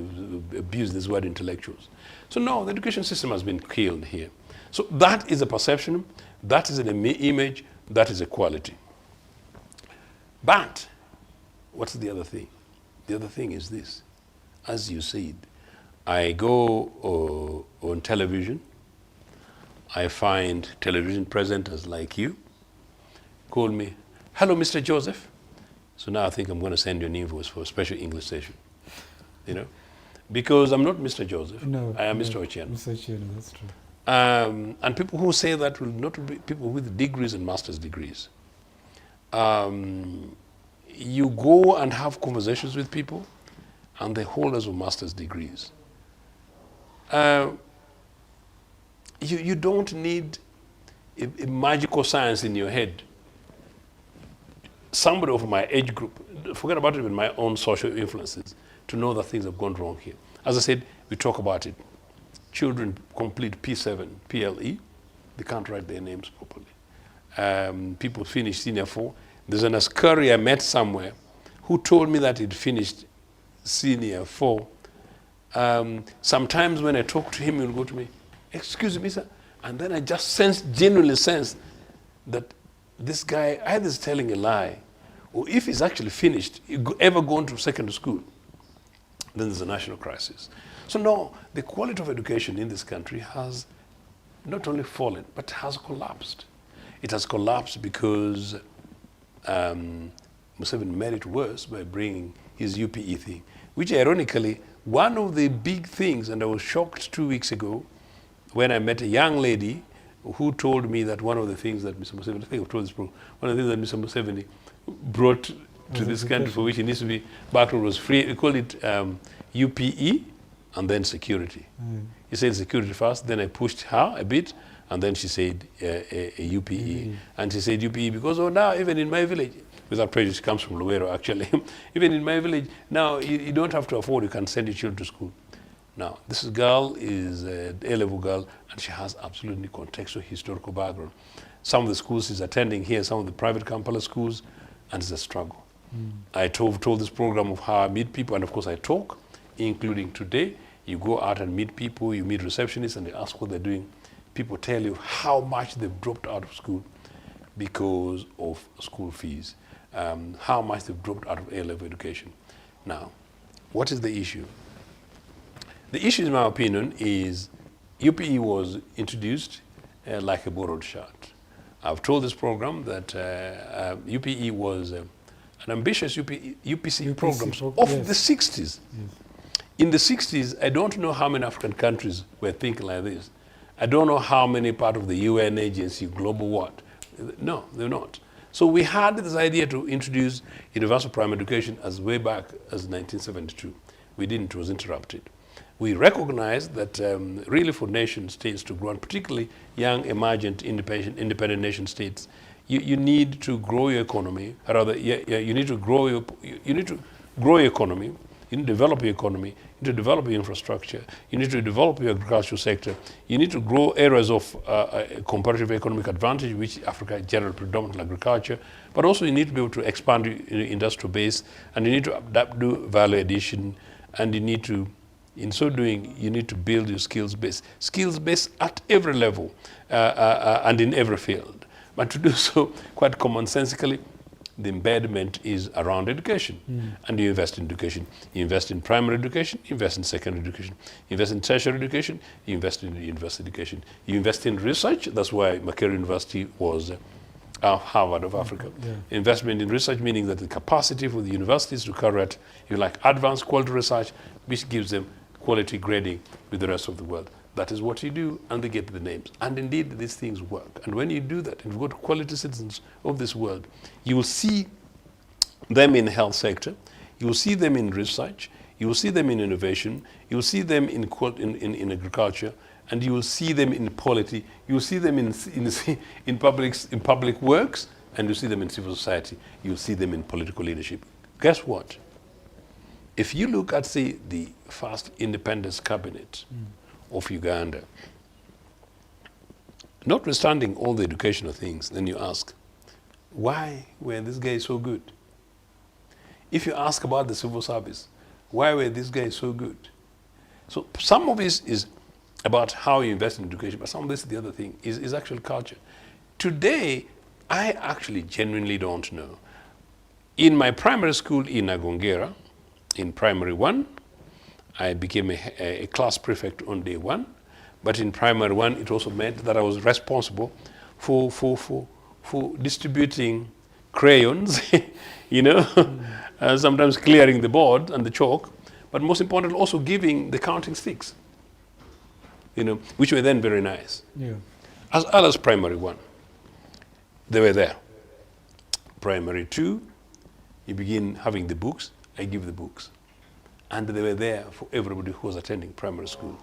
abused this word intellectuals. So no, the education system has been killed here. So that is a perception, that is an image, that is a quality. But what's the other thing? The other thing is this. As you said, I go on television, I find television presenters like you call me, hello, Mr. Joseph. So now I think I'm going to send you an invoice for a special English session, you know, because I'm not Mr. Joseph. No, I am Mr. Ochieno. Mr. Ochieno, that's true. And people who say that will not be people with degrees and master's degrees. You go and have conversations with people, and the holders of master's degrees. You don't need a magical science in your head. Somebody of my age group, forget about even my own social influences, to know that things have gone wrong here. As I said, we talk about it. Children complete P7, PLE, they can't write their names properly. People finish senior 4. There's an Askari I met somewhere who told me that he'd finished senior 4. Sometimes when I talk to him, he'll go to me, excuse me, sir. And then I just genuinely sense that this guy either is telling a lie, or if he's actually finished, ever gone to secondary school, then there's a national crisis. So now the quality of education in this country has not only fallen, but has collapsed. It has collapsed because Museveni made it worse by bringing his UPE thing, which ironically, one of the big things, and I was shocked 2 weeks ago when I met a young lady who told me that one of the things that Mr. Museveni, I think I've told this before, one of the things that Mr. Museveni brought to this country for which he needs to be backed was free, we call it UPE and then security. He said security first, then I pushed her a bit, and then she said a UPE. And she said UPE because, oh, now even in my village, without prejudice, she comes from Luwero actually, even in my village, now you don't have to afford, you can send your children to school. Now, this girl is an A-level girl, and she has absolutely contextual historical background. Some of the schools she's attending here, some of the private Kampala schools, and it's a struggle. I told this program of how I meet people, and of course I talk, including today. You go out and meet people, you meet receptionists, and you ask what they're doing. People tell you how much they've dropped out of school because of school fees, how much they've dropped out of A-level education. Now, what is the issue? The issue, in my opinion, is UPE was introduced like a borrowed shirt. I've told this program that UPE was an ambitious UPC program of the 60s. Yes. In the 60s, I don't know how many African countries were thinking like this. I don't know how many part of the UN agency, global what. No, they're not. So we had this idea to introduce universal primary education as way back as 1972. We didn't, it was interrupted. We recognized that really for nation states to grow, and particularly young, emergent, independent nation states, you need to grow your economy. Rather, you need to grow your economy. You need to develop your economy. You need to develop your infrastructure. You need to develop your agricultural sector. You need to grow areas of comparative economic advantage, which Africa generally predominantly agriculture. But also you need to be able to expand your industrial base, and you need to do value addition, and you need to, in so doing, you need to build your skills base at every level and in every field. But to do so quite commonsensically, the embedment is around education. And you invest in education. You invest in primary education, you invest in secondary education. You invest in tertiary education, you invest in university education. You invest in research, that's why Makerere University was Harvard of Africa. Investment in research meaning that the capacity for the universities to carry out, if you like, advanced quality research, which gives them quality grading with the rest of the world. That is what you do, and they get the names. And indeed, these things work. And when you do that, and you've got quality citizens of this world, you will see them in the health sector, you will see them in research, you will see them in innovation, you will see them in agriculture, and you will see them in polity, you will see them in public works, and you see them in civil society, you will see them in political leadership. Guess what? If you look at, say, the first independence cabinet of Uganda, notwithstanding all the educational things, then you ask, why were these guys so good? If you ask about the civil service, why were these guys so good? So some of this is about how you invest in education, but some of this, the other thing, is actual culture. Today, I actually genuinely don't know. In my primary school in Agongera, in primary 1, I became a class prefect on day 1, but in primary 1, it also meant that I was responsible for distributing crayons, you know, sometimes clearing the board and the chalk, but most importantly, also giving the counting sticks, you know, which were then very nice. As well as primary 1, they were there. Primary 2, you begin having the books, I give the books. And they were there for everybody who was attending primary school.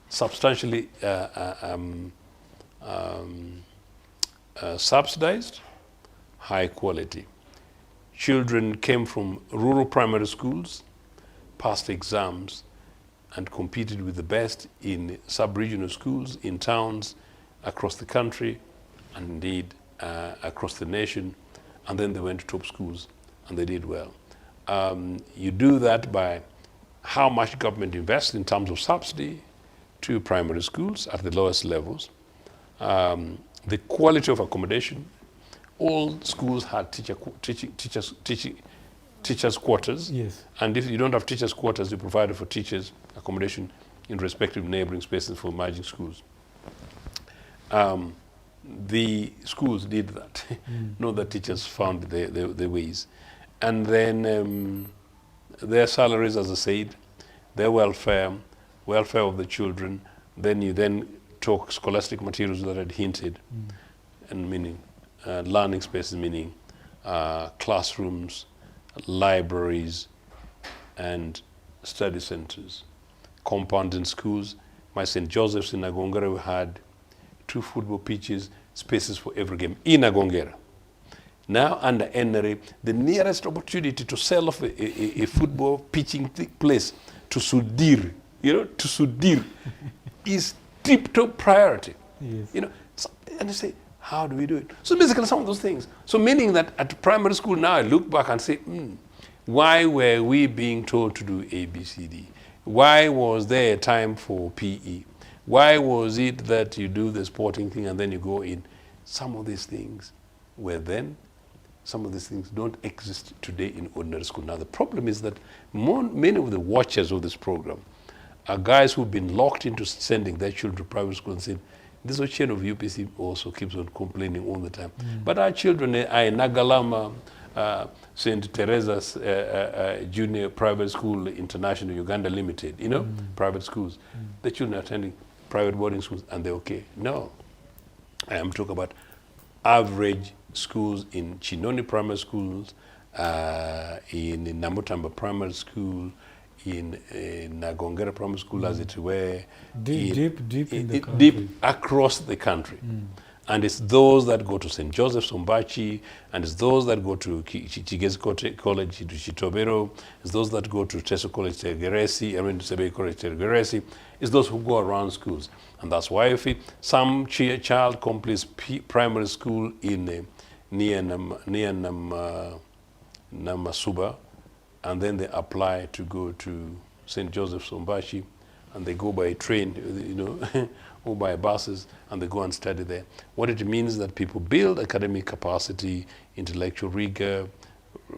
Substantially subsidized, high quality. Children came from rural primary schools, passed exams, and competed with the best in sub-regional schools, in towns, across the country, and indeed across the nation. And then they went to top schools, and they did well. You do that by how much government invests in terms of subsidy to primary schools at the lowest levels, the quality of accommodation. All schools had teachers' quarters, and if you don't have teachers' quarters, you provide for teachers' accommodation in respective neighboring spaces for emerging schools. The schools did that. Not that teachers found the ways. And then their salaries, as I said, their welfare of the children, then you then talk scholastic materials that I had hinted, and meaning learning spaces, meaning classrooms, libraries, and study centers. Compounds in schools. My St. Joseph's in Agongera, we had 2 football pitches, spaces for every game in Agongera. Now under NRA, the nearest opportunity to sell off a football pitching place to Sudir, to Sudir is tip-top priority. Yes. So, and you say, how do we do it? So basically some of those things. So meaning that at primary school now I look back and say, why were we being told to do A, B, C, D? Why was there a time for PE? Why was it that you do the sporting thing and then you go in? Some of these things were then. Some of these things don't exist today in ordinary school. Now the problem is that many of the watchers of this program are guys who've been locked into sending their children to private school and saying, this Ochieno of UPC also keeps on complaining all the time. But our children are in Nagalama, St. Teresa's Junior Private School International, Uganda Limited, private schools. The children are attending private boarding schools and they're okay. No. I am talking about average schools in Chinoni primary schools, in Namutamba primary school, in Nagongera primary school, as it were. Deep in the country. Deep across the country. And it's those that go to St. Joseph's Ombachi, and it's those that go to Chigezi College, to Chitobero, it's those that go to Teso College, Tergeresi, Sebei College, Tergeresi, it's those who go around schools. And that's why if some child completes primary school in near Namasuba, and then they apply to go to St. Joseph's Ombachi, and they go by train, or by buses, and they go and study there. What it means is that people build academic capacity, intellectual rigor,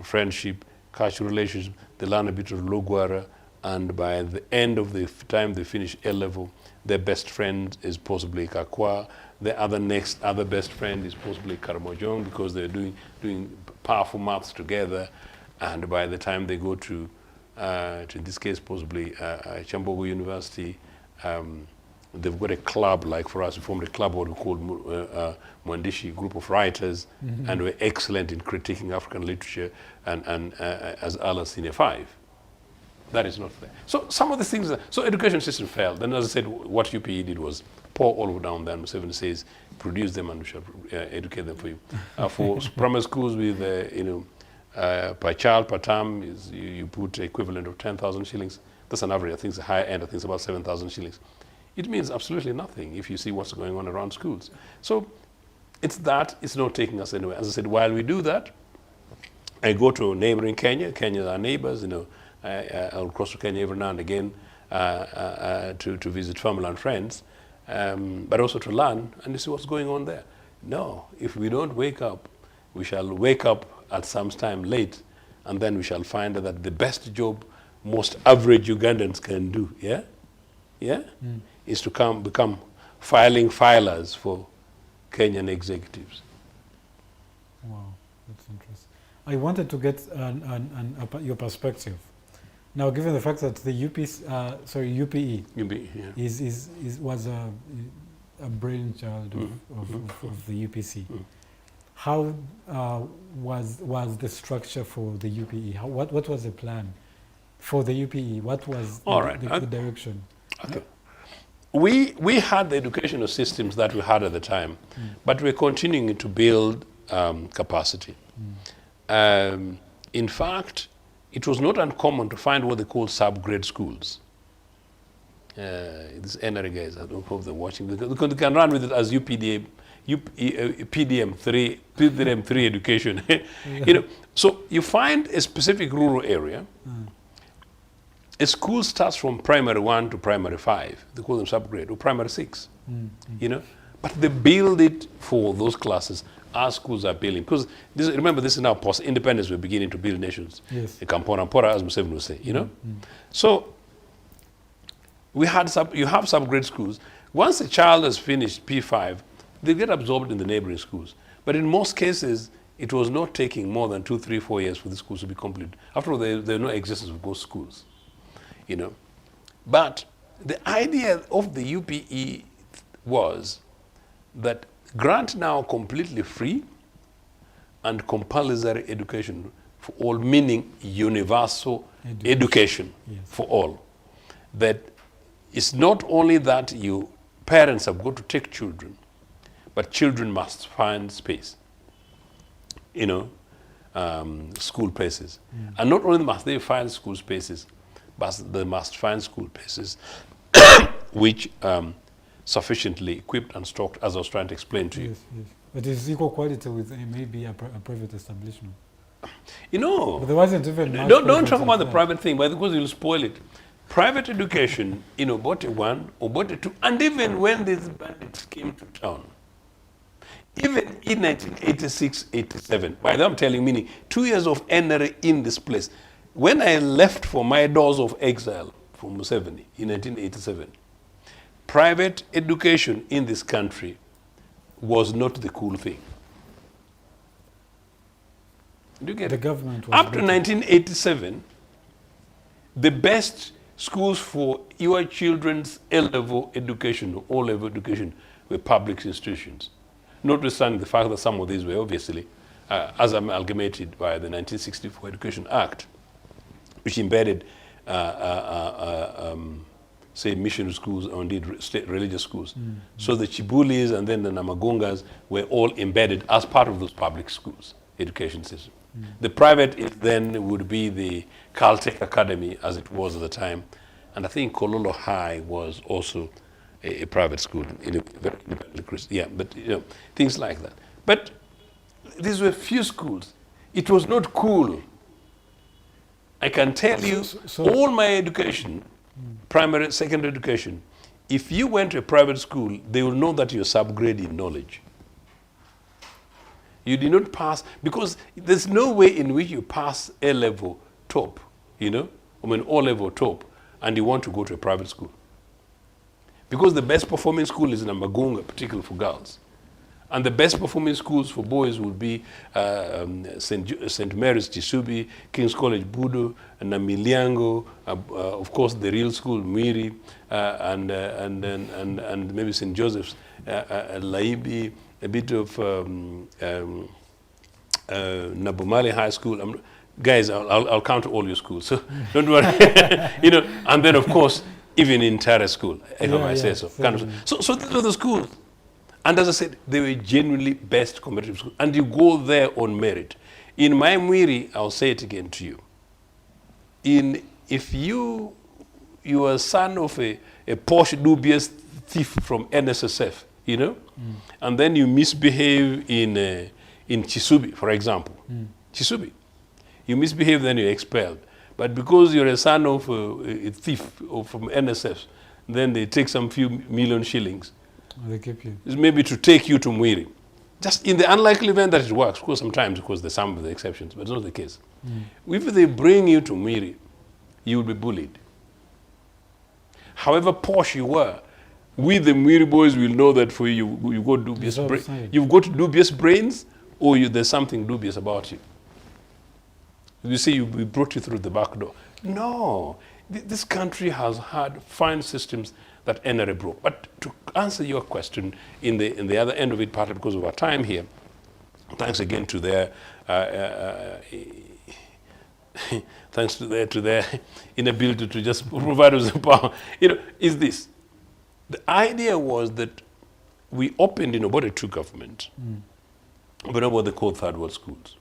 friendship, cultural relationships, they learn a bit of Logwara, and by the end of the time they finish A-level, their best friend is possibly Kakwa, the other best friend is possibly Karamojong, because they're doing powerful maths together, and by the time they go to in this case possibly Chambogo University, they've got a club, like for us, we formed a club what we called Mwandishi, group of writers, and we're excellent in critiquing African literature and as early as senior 5. That is not there. So some of the things, so education system failed. Then as I said, what UPE did was pour all over down there. Museveni says, produce them and we shall educate them for you. For primary schools with, per child, per term, you put equivalent of 10,000 shillings. That's an average. I think it's a higher end. I think it's about 7,000 shillings. It means absolutely nothing if you see what's going on around schools. So it's not taking us anywhere. As I said, while we do that, I go to neighboring Kenya. Kenya are our neighbors, I'll cross to Kenya every now and again to visit family and friends, but also to learn and see what's going on there. No, if we don't wake up, we shall wake up at some time late, and then we shall find that the best job most average Ugandans can do, is to become filers for Kenyan executives. Wow, that's interesting. I wanted to get your perspective. Now, given the fact that the UPE was a brainchild of the UPC, how was the structure for the UPE? What was the plan for the UPE? What was the direction? Okay. We had the educational systems that we had at the time, but we're continuing to build capacity. In fact, it was not uncommon to find what they call sub-grade schools. These NRA guys, I don't hope they're watching, because they can run with it as PDM3 education. So you find a specific rural area. A school starts from primary 1 to primary 5. They call them sub-grade, or primary 6. But they build it for those classes. Our schools are building, because remember, this is now post-independence. We're beginning to build nations. Yes. Kampora Mpora, as Museveni would say. So you have subgrade schools. Once a child has finished P5, they get absorbed in the neighboring schools. But in most cases, it was not taking more than 2, 3, 4 years for the schools to be complete. After all, there are no existence of ghost schools, you know. But the idea of the UPE was that grant now completely free and compulsory education for all, meaning universal education Yes. for all. That it's not only that you parents have got to take children, but children must find space, you know, school places. And not only must they find school spaces, but they must find school places which sufficiently equipped and stocked, as I was trying to explain to you. Yes, yes. But it's equal quality with maybe a private establishment. You know, But there wasn't even much don't private talk about the like private thing, but because you'll spoil it. Private education in Obote 1, Obote 2, and even when these bandits came to town, even in 1986, 87, by that I'm telling, meaning 2 years of NRA in this place. When I left for my doors of exile from Museveni in 1987, private education in this country was not the cool thing. Do you get The it? government was Up to better. 1987, the best schools for your children's A-level education or O-level education were public institutions. Notwithstanding the fact that some of these were obviously, as amalgamated by the 1964 Education Act, which embedded, say, missionary schools or indeed state religious schools. So the Chibulis and then the Namagungas were all embedded as part of those public schools, education system. The private then would be the Caltech Academy, as it was at the time. And I think Kololo High was also a private school, independently Christian. Yeah, but you know, things like that. But these were few schools. It was not cool. I can tell you, all my education, primary, secondary education, if you went to a private school, they will know that you're subgrade in knowledge. You did not pass, because there's no way in which you pass A-level top, you know, I mean O-level top, and you want to go to a private school. Because the best performing school is in Magunga, particularly for girls. And the best performing schools for boys would be St. Mary's Chisubi, King's College Budo, Namiliango, of course the real school Mwiri, and maybe St. Joseph's, Laibi, a bit of Nabumali High School. Guys, I'll count all your schools, so don't worry. You know, and then of course even in Tara School, if I might say so. So these were the schools. And as I said, they were genuinely best competitive schools. And you go there on merit. In my Mwiri, I'll say it again to you. If you are a son of a posh, dubious thief from NSSF, you know, and then you misbehave in Chisubi, for example, Chisubi, you misbehave, then you're expelled. But because you're a son of a thief or from NSF, then they take some few million shillings. They keep you. It's maybe to take you to Mwiri. Just in the unlikely event that it works, of course sometimes, because there's some of the exceptions, but it's not the case. If they bring you to Mwiri, you will be bullied. However posh you were, we the Mwiri boys will know that for you, you got dubious you've got dubious brains, or there's something dubious about you. You see, we brought you through the back door. No, this country has had fine systems that NRA broke. But to answer your question in the other end of it, partly because of our time here, thanks again to their thanks to their inability to just provide us the power, you know, is this. The idea was that we opened in Obote 2 government, opened up what they call third world schools.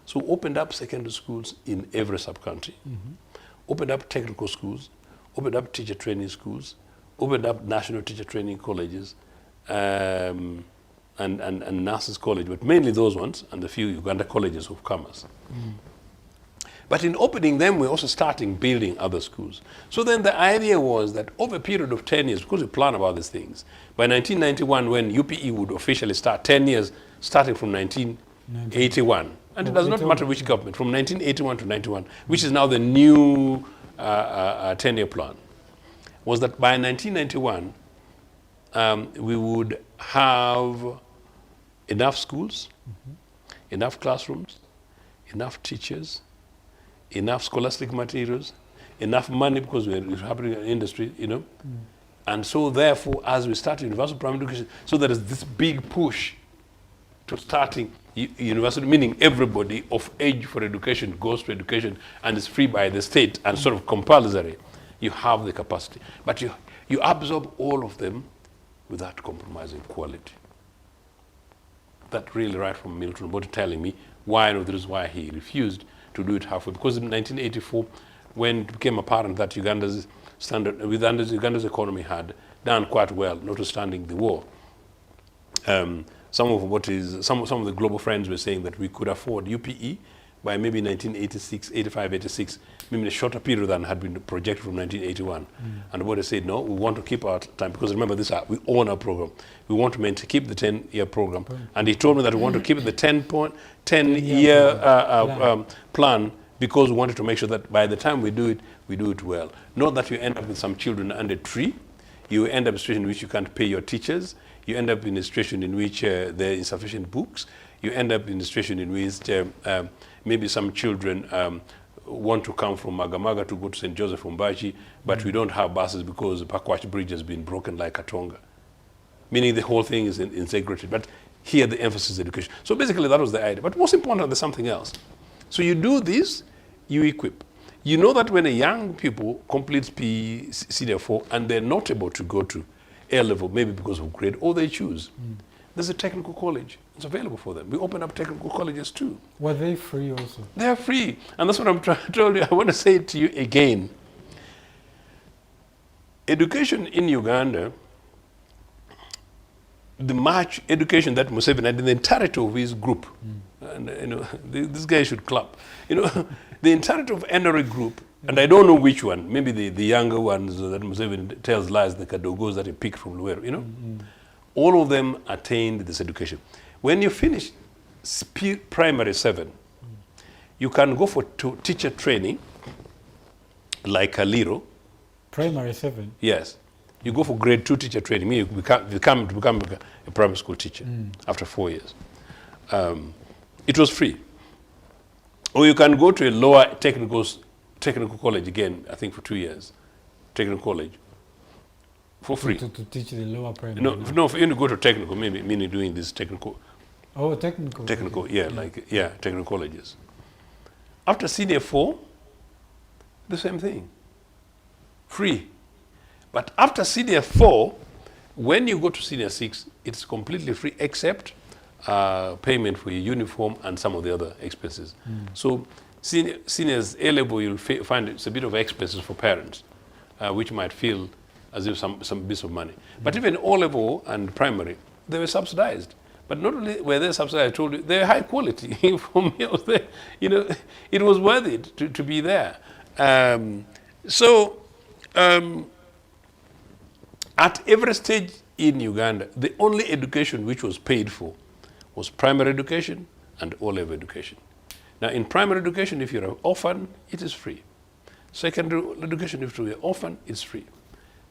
So opened up secondary schools in every sub-country, opened up technical schools, opened up teacher training schools, opened up national teacher training colleges, and nurses college, but mainly those ones, and a few Uganda colleges of commerce. But in opening them, we're also starting building other schools. So then the idea was that over a period of 10 years, because we plan about these things, by 1991, when UPE would officially start, 10 years, starting from 1981, and it does not matter which government, from 1981 to 91, which is now the new 10-year plan. was that by 1991, we would have enough schools, enough classrooms, enough teachers, enough scholastic materials, enough money because we're happening in industry, you know. And so therefore, as we start universal primary education, so there is this big push to starting university, meaning everybody of age for education goes to education and is free by the state and sort of compulsory. You have the capacity. But you absorb all of them without compromising quality. That really right from Milton Obote telling me why, no, the reason why he refused to do it halfway. Because in 1984, when it became apparent that Uganda's economy had done quite well, notwithstanding the war, some of the global friends were saying that we could afford UPE by maybe 1986, 85, 86, maybe a shorter period than had been projected from 1981. And Obote said, no, we want to keep our time, because remember this, we own our program. We want to keep the 10-year program. And he told me that we want to keep the 10-year plan, because we wanted to make sure that by the time we do it well. Not that you end up with some children under a tree. You end up in a situation in which you can't pay your teachers. You end up in a situation in which there are insufficient books. You end up in a situation in which maybe some children want to come from Magamaga to go to St. Joseph Umbachi, but we don't have buses because the Pakwach Bridge has been broken like Katonga. Meaning the whole thing is integrated. But here the emphasis is education. So basically that was the idea. But most important, there's something else. So you do this, you equip. You know that when a young people completes Senior 4 and they're not able to go to A level, maybe because of grade, or they choose, there's a technical college. It's available for them. We open up technical colleges too. Were they free also? They're free. And that's what I'm trying to tell you. I want to say it to you again. Education in Uganda, the much education that Museveni had in the entirety of his group, and you know, this guy should clap. You know, the entirety of NRA group, and I don't know which one, maybe the younger ones that Museveni tells lies, the Kadogos that he picked from Luweero, you know, all of them attained this education. When you finish primary 7, you can go for teacher training, like a Liro. Primary 7? Yes. You go for grade 2 teacher training, you become a primary school teacher after 4 years. It was free. Or you can go to a lower technical college again, I think for 2 years, technical college, for free. To teach the lower primary? No, for you to go to technical, maybe meaning doing this technical. Oh, technical. Technical, technical colleges. After Senior 4, the same thing, free. But after Senior 4, when you go to Senior 6, it's completely free except payment for your uniform and some of the other expenses. So seniors A level, you'll find it's a bit of expenses for parents, which might feel as if some bits of money. But even O level and primary, they were subsidized. But not only were they subsidized, I told you, they're high quality. For me, I was there. You know, it was worth it to be there. At every stage in Uganda, the only education which was paid for was primary education and O-level education. Now, in primary education, if you're an orphan, it is free. Secondary education, if you're an orphan, it's free.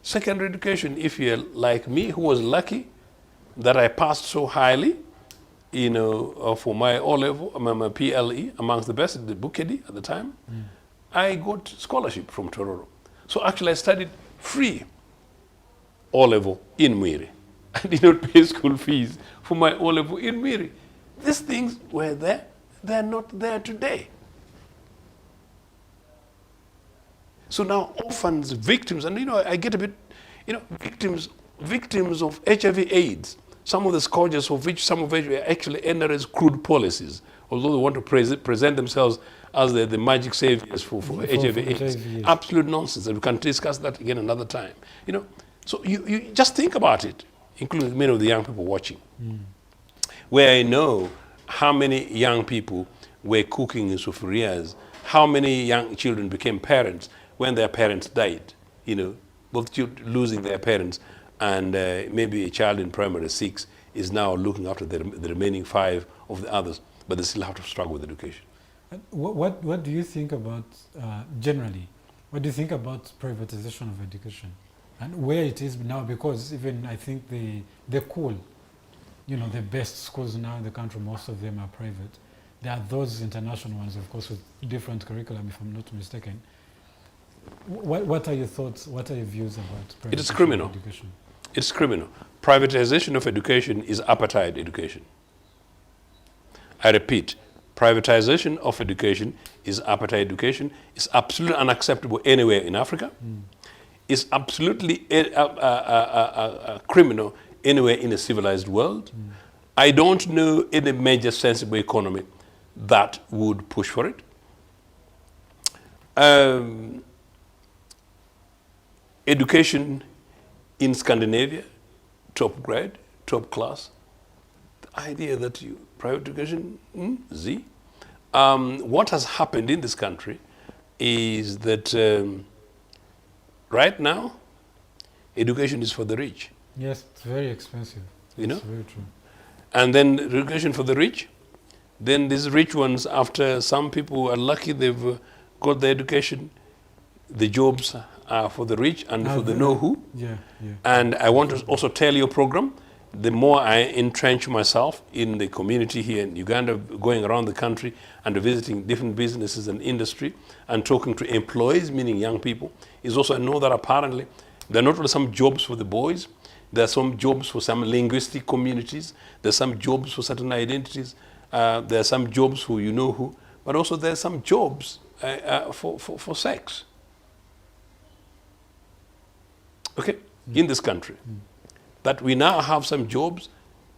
Secondary education, if you're like me, who was lucky that I passed so highly, you know, for my O-level, my PLE, amongst the best at the Bukedi at the time, I got scholarship from Tororo. So actually, I studied free O-level in Mwiri. I did not pay school fees for my O-level in Mwiri. These things were there. They're not there today. So now orphans, victims, and you know, I get a bit, you know, victims of HIV/AIDS, some of the scourges of which some of which were actually NRA's crude policies, although they want to present themselves as the magic saviors for HIV/AIDS. Yes. Absolute nonsense, and we can discuss that again another time. You know, so you just think about it, including many of the young people watching, where I know how many young people were cooking in sufurias, how many young children became parents when their parents died, you know, both losing their parents, and maybe a child in primary 6 is now looking after the remaining 5 of the others, but they still have to struggle with education. What do you think about, generally, what do you think about privatization of education? And where it is now, because even I think the cool, the best schools now in the country, most of them are private. There are those international ones, of course, with different curriculum, if I'm not mistaken. What are your thoughts? What are your views about privatization It is criminal. of education? It's criminal. Privatization of education is apartheid education. I repeat, privatization of education is apartheid education. It's absolutely unacceptable anywhere in Africa. It's absolutely criminal anywhere in a civilized world. I don't know any major sensible economy that would push for it. Education in Scandinavia, top grade, top class. The idea that private education, Z. What has happened in this country is that right now, education is for the rich. Yes, it's very expensive. It's very true. And then education for the rich. Then these rich ones, after some people are lucky, they've got the education, the jobs are for the rich and for the know-who. Yeah. And I want to also tell your program, the more I entrench myself in the community here in Uganda, going around the country and visiting different businesses and industry and talking to employees, meaning young people, is also I know that apparently there are not only some jobs for the boys, there are some jobs for some linguistic communities, there are some jobs for certain identities, there are some jobs for who, but also there are some jobs for sex. Okay, in this country. That we now have some jobs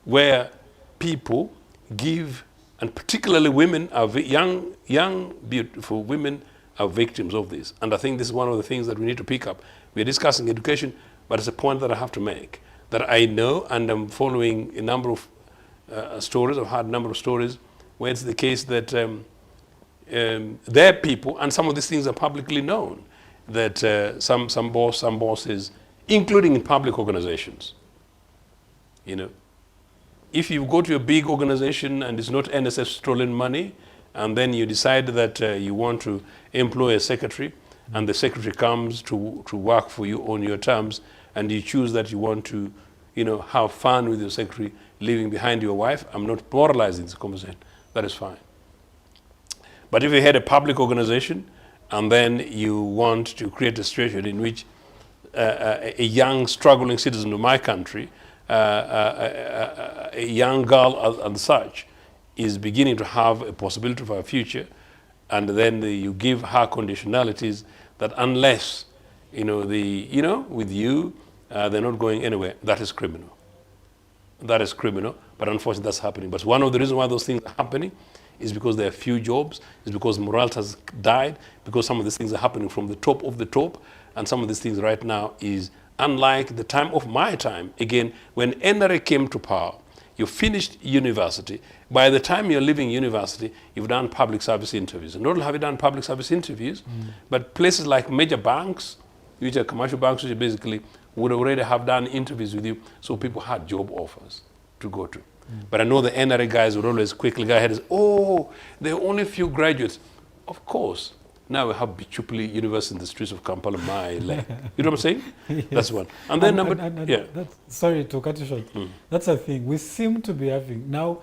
where people give, and particularly women, are young, beautiful women are victims of this. And I think this is one of the things that we need to pick up. We're discussing education, but it's a point that I have to make, that I know, and I'm following a number of stories, I've had a number of stories where it's the case that there are people, and some of these things are publicly known, that some bosses, including in public organizations, if you go to a big organization and it's not NSF stolen money, and then you decide that you want to employ a secretary, and the secretary comes to work for you on your terms, and you choose that you want to, have fun with your secretary, leaving behind your wife. I'm not moralizing this conversation. That is fine. But if you had a public organization, and then you want to create a situation in which a young, struggling citizen of my country, a young girl and such, is beginning to have a possibility for a future, and then you give her conditionalities that unless, with you, they're not going anywhere. That is criminal. That is criminal, but unfortunately that's happening. But one of the reasons why those things are happening is because there are few jobs, is because morale has died, because some of these things are happening from the top of the top, and some of these things right now is unlike the time of my time. Again, when NRA came to power, you finished university. By the time you're leaving university, you've done public service interviews. And not only have you done public service interviews, but places like major banks, which are commercial banks, which basically would already have done interviews with you, so people had job offers to go to. But I know the NRA guys would always quickly go ahead and say, oh, there are only a few graduates. Of course. Now we have Bichupli University in the streets of Kampala, my leg. You know what I'm saying? Yes. That's one. And then sorry to cut you short. That's a thing. We seem to be having, now,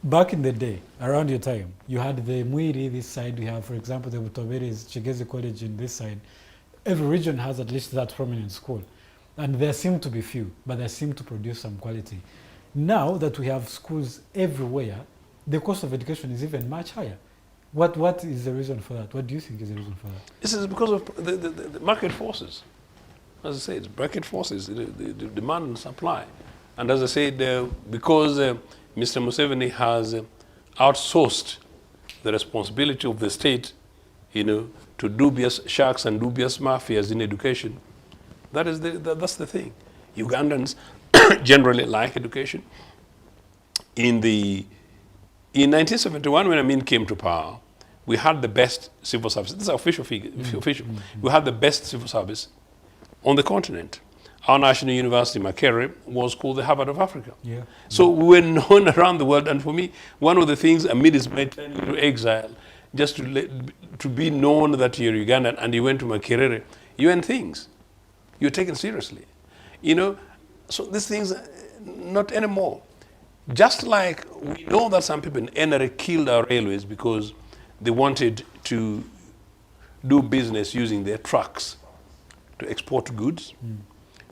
back in the day, around your time, you had the Mwiri this side, you have, for example, the Butoberis, Chigezi College in this side. Every region has at least that prominent school. And there seem to be few, but they seem to produce some quality. Now that we have schools everywhere, the cost of education is even much higher. What is the reason for that? What do you think is the reason for that? This is because of the market forces. As I say, it's market forces, the demand and supply. And as I said, because Mr. Museveni has outsourced the responsibility of the state, to dubious sharks and dubious mafias in education, that's the thing. Ugandans generally like education. In 1971, when Amin came to power, we had the best civil service. This is official figure. We had the best civil service on the continent. Our national university, Makerere, was called the Harvard of Africa. Yeah. So we were known around the world. And for me, one of the things Amin is made into exile, just to be known that you're Ugandan and you went to Makerere, you earn things. you're taken seriously. You know, so these things, not anymore. Just like we know that some people in NRA killed our railways because they wanted to do business using their trucks to export goods.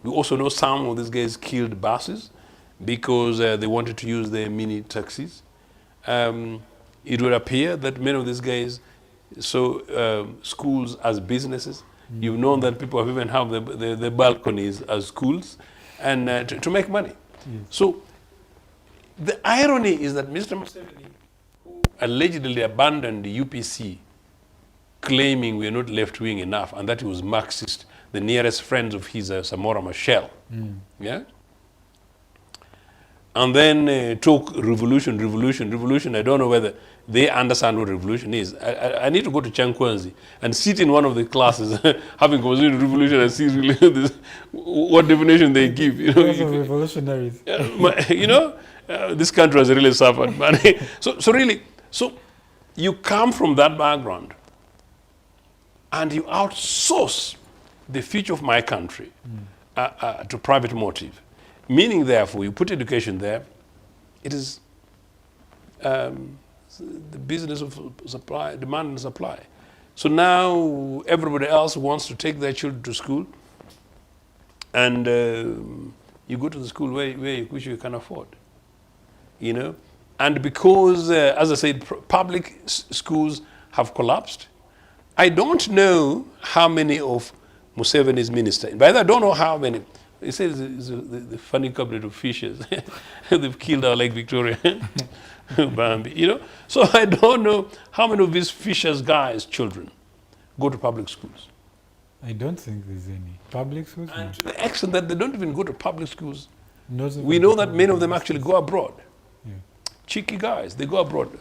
We also know some of these guys killed buses because they wanted to use their mini taxis. It would appear that many of these guys saw schools as businesses. You've known that people have even have the balconies as schools and to make money. So the irony is that Mr. Museveni, who allegedly abandoned the UPC, claiming we are not left-wing enough and that he was Marxist, the nearest friends of his Samora Machel, yeah? And then talk revolution. I don't know whether they understand what revolution is. I need to go to Chankwanzi and sit in one of the classes having considered revolution and see really this, what definition they give. You know, revolutionaries. You know, this country has really suffered, man. So you come from that background and you outsource the future of my country to private motive. Meaning, therefore, you put education there, it is the business of supply, demand and supply. So now everybody else wants to take their children to school, and you go to the school which you can afford, you know. And because, as I said, public schools have collapsed, I don't know how many of Museveni's ministers, by the way, I don't know how many. He says the funny couplet of fishes. They've killed our Lake Victoria. Bambi, you know? So I don't know how many of these fishers guys' children go to public schools. I don't think there's any. Public schools? And to the extent that they don't even go to public schools, Not we know that many of them actually go abroad. Yeah. Cheeky guys, they go abroad.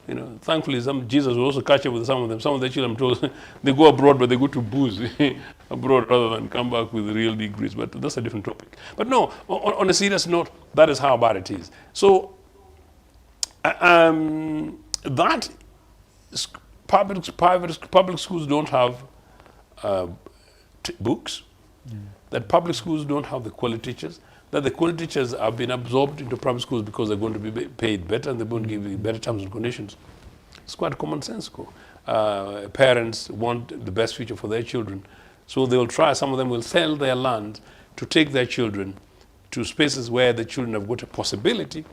You know, thankfully, Jesus will also catch up with some of them. Some of the children, I'm told, they go abroad, but they go to booze abroad rather than come back with real degrees. But that's a different topic. But no, on a serious note, that is how bad it is. So that public schools don't have books. That public schools don't have the quality teachers. That the quality teachers have been absorbed into private schools because they're going to be paid better and they're going to give you better terms and conditions. It's quite commonsensical. Parents want the best future for their children, so they will try. Some of them will sell their land to take their children to spaces where the children have got a possibility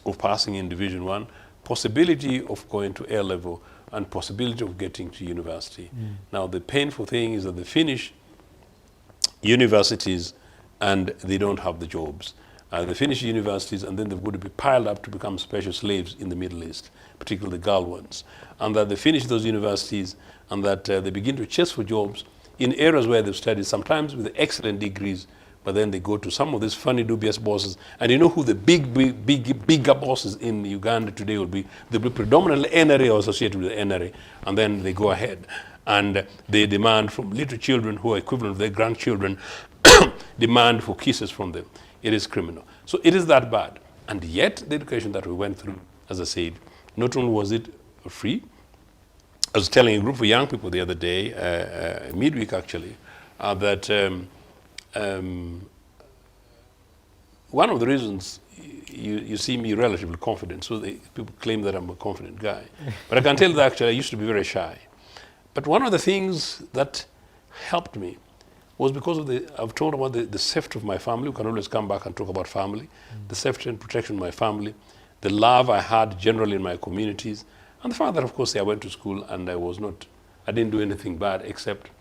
of passing in Division 1, possibility of going to A level, and possibility of getting to university. Now, the painful thing is that they finish universities and they don't have the jobs. They finish universities and then they've got to be piled up to become special slaves in the Middle East, particularly the girl ones. And that they finish those universities and that they begin to chase for jobs in areas where they've studied, sometimes with excellent degrees, but then they go to some of these funny, dubious bosses. And you know who the bigger bosses in Uganda today will be? They'll be predominantly NRA or associated with the NRA. And then they go ahead and they demand from little children who are equivalent of their grandchildren, demand for kisses from them. It is criminal. So it is that bad. And yet the education that we went through, as I said, not only was it free. I was telling a group of young people the other day, midweek actually, that one of the reasons you see me relatively confident, so people claim that I'm a confident guy. But I can tell you that actually I used to be very shy. But one of the things that helped me was because of I've told about the safety of my family. We can always come back and talk about family, the safety and protection of my family, the love I had generally in my communities, and the fact that, of course, I went to school and I didn't do anything bad except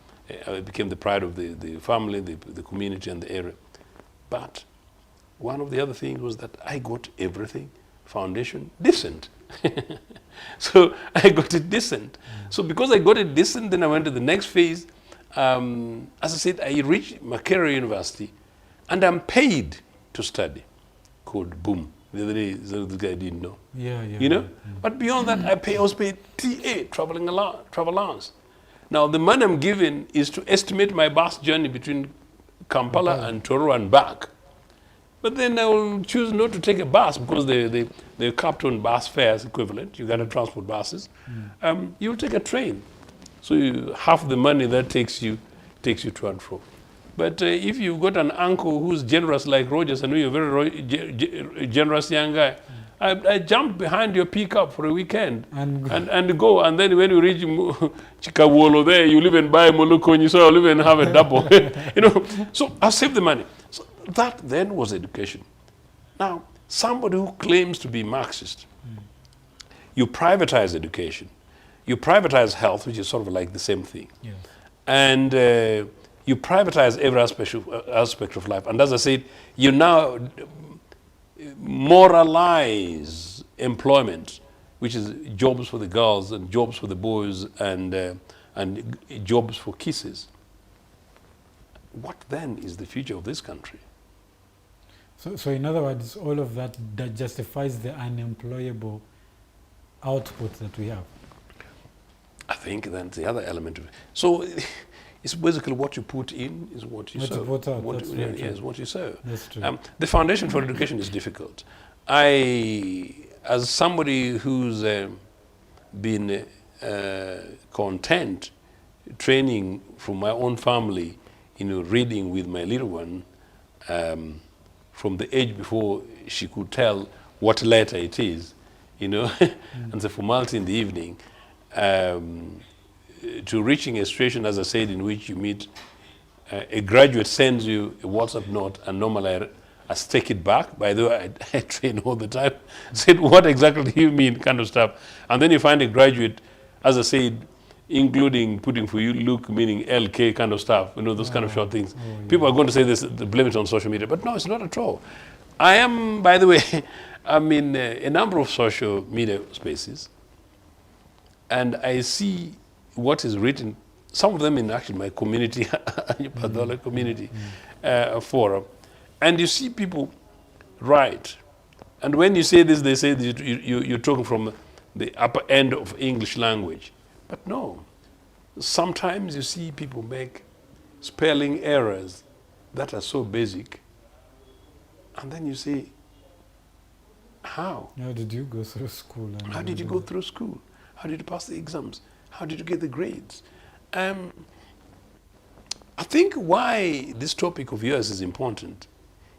I became the pride of the family, the community, and the area. But one of the other things was that I got everything, foundation, decent. So I got it decent. So because I got it decent, then I went to the next phase. As I said, I reached Makerere University, and I'm paid to study, called Boom. The other day, this guy didn't know. Yeah. You know? But beyond that, I was paid TA, travel allowance. Now, the money I'm given is to estimate my bus journey between Kampala and Tororo and back. But then I will choose not to take a bus because they're capped on bus fares equivalent. You got to transport buses. You'll take a train. So half the money that takes you to and fro. But if you've got an uncle who's generous like Rogers, I know you're a very generous young guy, I jump behind your pickup for a weekend and go. And then when you reach Chikawolo there, you live and buy Molukonyi, so you live and have a double. You know, so I save the money. So that then was education. Now, somebody who claims to be Marxist, you privatize education, you privatize health, which is sort of like the same thing. Yes. And you privatize every aspect of life. And as I said, you now moralize employment, which is jobs for the girls and jobs for the boys and jobs for kisses. What then is the future of this country? So in other words, all of that justifies the unemployable output that we have. I think that's the other element of it. So it's basically what you put in is what you What you sow. put out, that's very Yes, true. what you sow. That's true. The foundation for education is difficult. As somebody who's been content training from my own family, reading with my little one from the age before she could tell what letter it is, and the formality in the evening, to reaching a situation, as I said, in which you meet a graduate sends you a WhatsApp note, and normally I take it back. By the way, I train all the time. Said, what exactly do you mean, kind of stuff. And then you find a graduate, as I said, including putting for you, look, meaning LK kind of stuff, those kind of short things. Yeah. People are going to say this, blame it on social media, but no, it's not at all. I am, by the way, I'm in a number of social media spaces, and I see what is written, some of them in actually my community, Padola community forum, and you see people write. And when you say this, they say that you're talking from the upper end of English language. But no, sometimes you see people make spelling errors that are so basic, and then you say, how? How did you go through school? How did you go through school? How did you pass the exams? How did you get the grades? I think why this topic of yours is important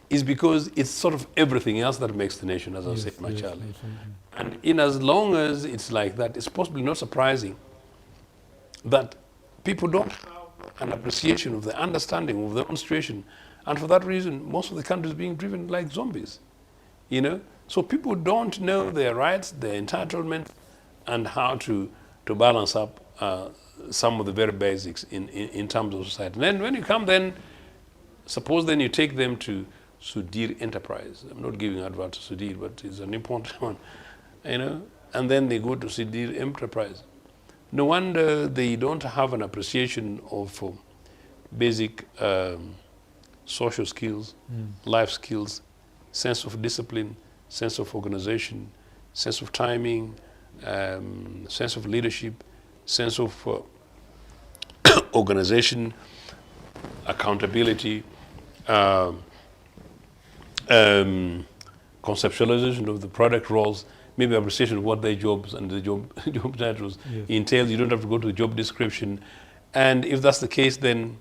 is because it's sort of everything else that makes the nation, as I said, my child. And in as long as it's like that, it's possibly not surprising that people don't have an appreciation of the understanding of their own situation. And for that reason, most of the country is being driven like zombies, So people don't know their rights, their entitlements, and how to balance up some of the very basics in terms of society. And then when you come then, suppose then you take them to Sudir Enterprise. I'm not giving advert to Sudir, but it's an important one, and then they go to Sudir Enterprise. No wonder they don't have an appreciation of basic social skills, life skills, sense of discipline, sense of organization, sense of timing, sense of leadership, sense of organization, accountability, conceptualization of the product roles, maybe appreciation of what their jobs and the job titles entail. You don't have to go to the job description. And if that's the case, then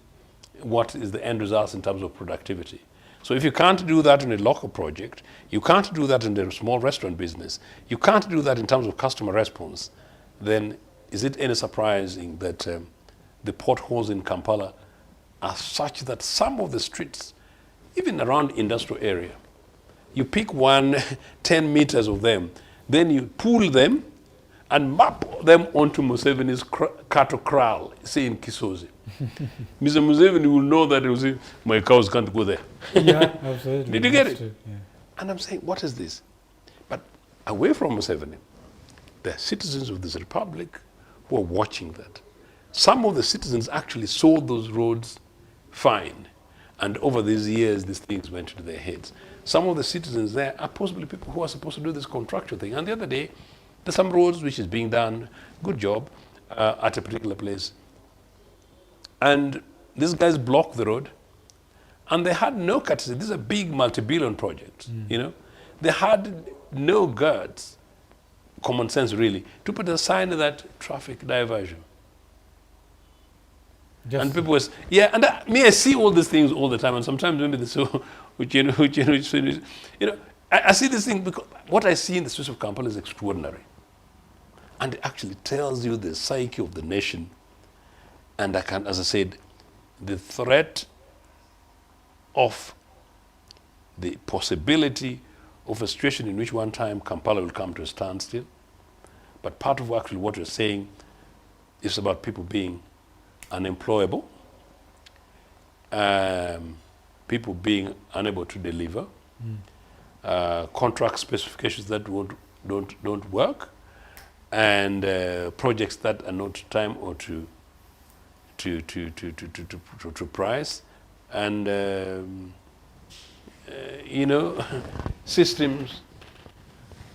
what is the end result in terms of productivity? So if you can't do that in a local project, you can't do that in a small restaurant business, you can't do that in terms of customer response, then is it any surprising that the potholes in Kampala are such that some of the streets, even around industrial area, you pick 10 meters of them, then you pull them and map them onto Museveni's cattle kraal, say in Kisozi. Mr. Museveni will know that he will say, my cows can't go there. Yeah, absolutely. Did you get it? Yeah. And I'm saying, what is this? But away from Museveni, there are citizens of this republic who are watching that. Some of the citizens actually saw those roads fine. And over these years, these things went into their heads. Some of the citizens there are possibly people who are supposed to do this contractual thing. And the other day, there's some roads which is being done, good job, at a particular place. And these guys blocked the road, and they had no courtesy. These are big multi-billion projects, They had no guts, common sense really, to put a sign of that traffic diversion. And people was, and I see all these things all the time, and sometimes maybe they say, I see this thing because what I see in the streets of Kampala is extraordinary. And it actually tells you the psyche of the nation. And as I said, the threat of the possibility of a situation in which one time Kampala will come to a standstill. But part of actually what you're saying is about people being unemployable, people being unable to deliver, contract specifications that don't work, and projects that are not time or to price, and systems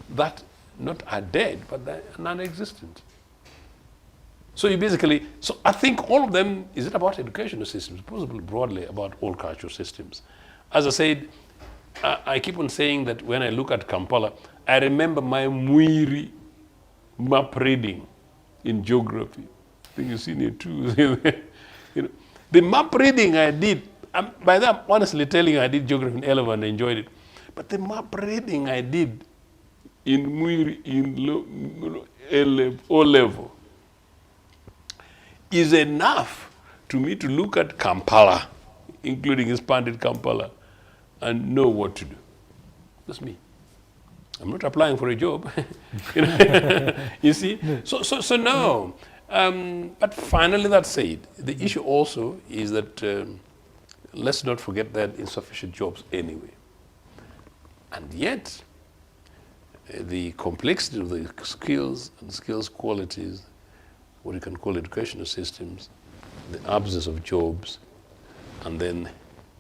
that not are dead but they're non-existent. So I think all of them, is it about educational systems, possibly broadly about all cultural systems. As I said, I keep on saying that when I look at Kampala, I remember my Mwiri map reading in geography. I think you've seen it too. The map reading I did, by that I'm honestly telling you I did geography in L and I enjoyed it. But the map reading I did in Mwiri in O level is enough to me to look at Kampala, including expanded Kampala, and know what to do. That's me. I'm not applying for a job. You see? So no. But finally, that said, the issue also is that let's not forget that insufficient jobs anyway. And yet, the complexity of the skills and skills qualities, what you can call educational systems, the absence of jobs, and then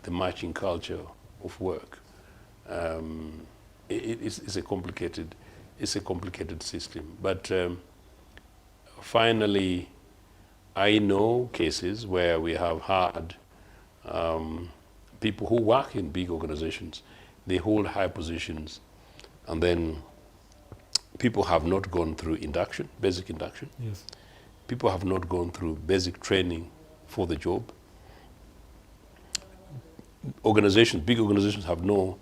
the matching culture of work. It's a complicated system. But finally, I know cases where we have had people who work in big organizations, they hold high positions, and then people have not gone through induction, basic induction. Yes. People have not gone through basic training for the job. Organizations, big organizations have no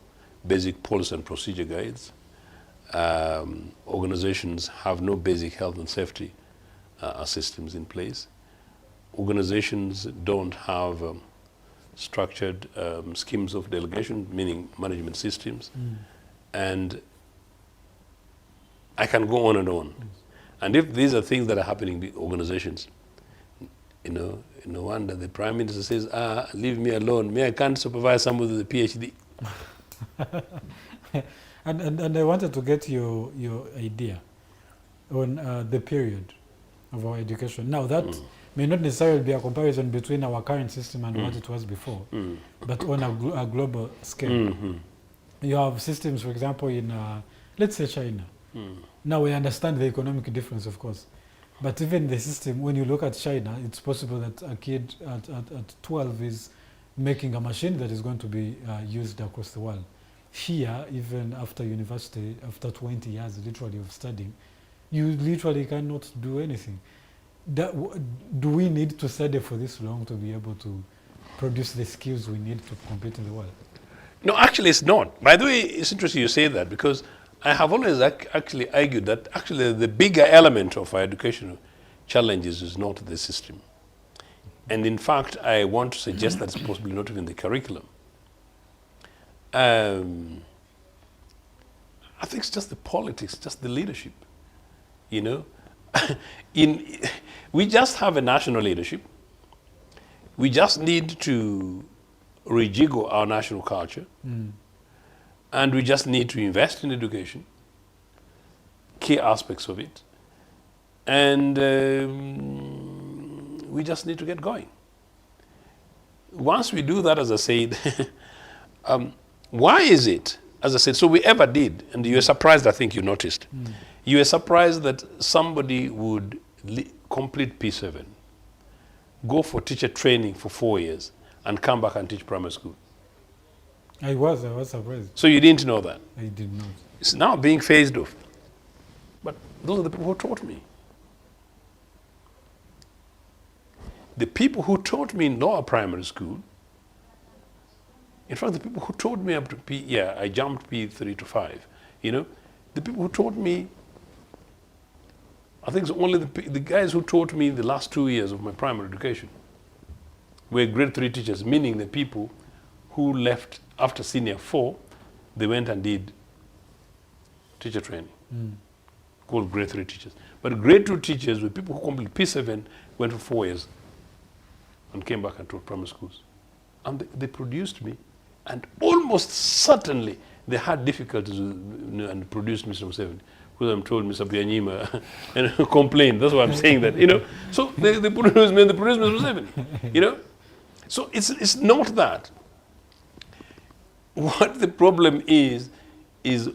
basic policy and procedure guides. Organizations have no basic health and safety systems in place. Organizations don't have structured schemes of delegation, meaning management systems. And I can go on and on. And if these are things that are happening in big organizations, no wonder the Prime Minister says, leave me alone. Me, I can't supervise somebody with a PhD. and I wanted to get your idea on the period of our education. Now that may not necessarily be a comparison between our current system and what it was before, but on a global scale. You have systems, for example, in, let's say China. Now we understand the economic difference, of course. But even the system, when you look at China, it's possible that a kid at 12 is making a machine that is going to be used across the world. Here, even after university, after 20 years literally of studying, you literally cannot do anything. Do we need to study for this long to be able to produce the skills we need to compete in the world? No, actually it's not. By the way, it's interesting you say that, because I have always actually argued that actually the bigger element of our educational challenges is not the system. And in fact, I want to suggest that it's possibly not even the curriculum. I think it's just the politics, just the leadership, we just have a national leadership. We just need to rejiggle our national culture. And we just need to invest in education, key aspects of it. And we just need to get going. Once we do that, as I said, why is it, as I said, so we ever did, and you were surprised, I think you noticed, you were surprised that somebody would complete P7, go for teacher training for 4 years, and come back and teach primary school. I was surprised. So you didn't know that? I did not. It's now being phased off. But those are the people who taught me. the people who taught me in lower primary school, in fact, the people who taught me up to I jumped P3 to 5, you know, the people who taught me, I think it's only the guys who taught me the last 2 years of my primary education were grade 3 teachers, meaning the people who left after senior 4, they went and did teacher training, called grade 3 teachers. But grade 2 teachers were people who completed P7, went for 4 years, and came back and taught primary schools. And they produced me, and almost certainly they had difficulties with, and produced Mr. Museveni. Because I'm told Mr. Byanyima and complained. That's why I'm saying that, you know. So they produced me, and they produced Mr. Museveni, you know. So it's not that. What the problem is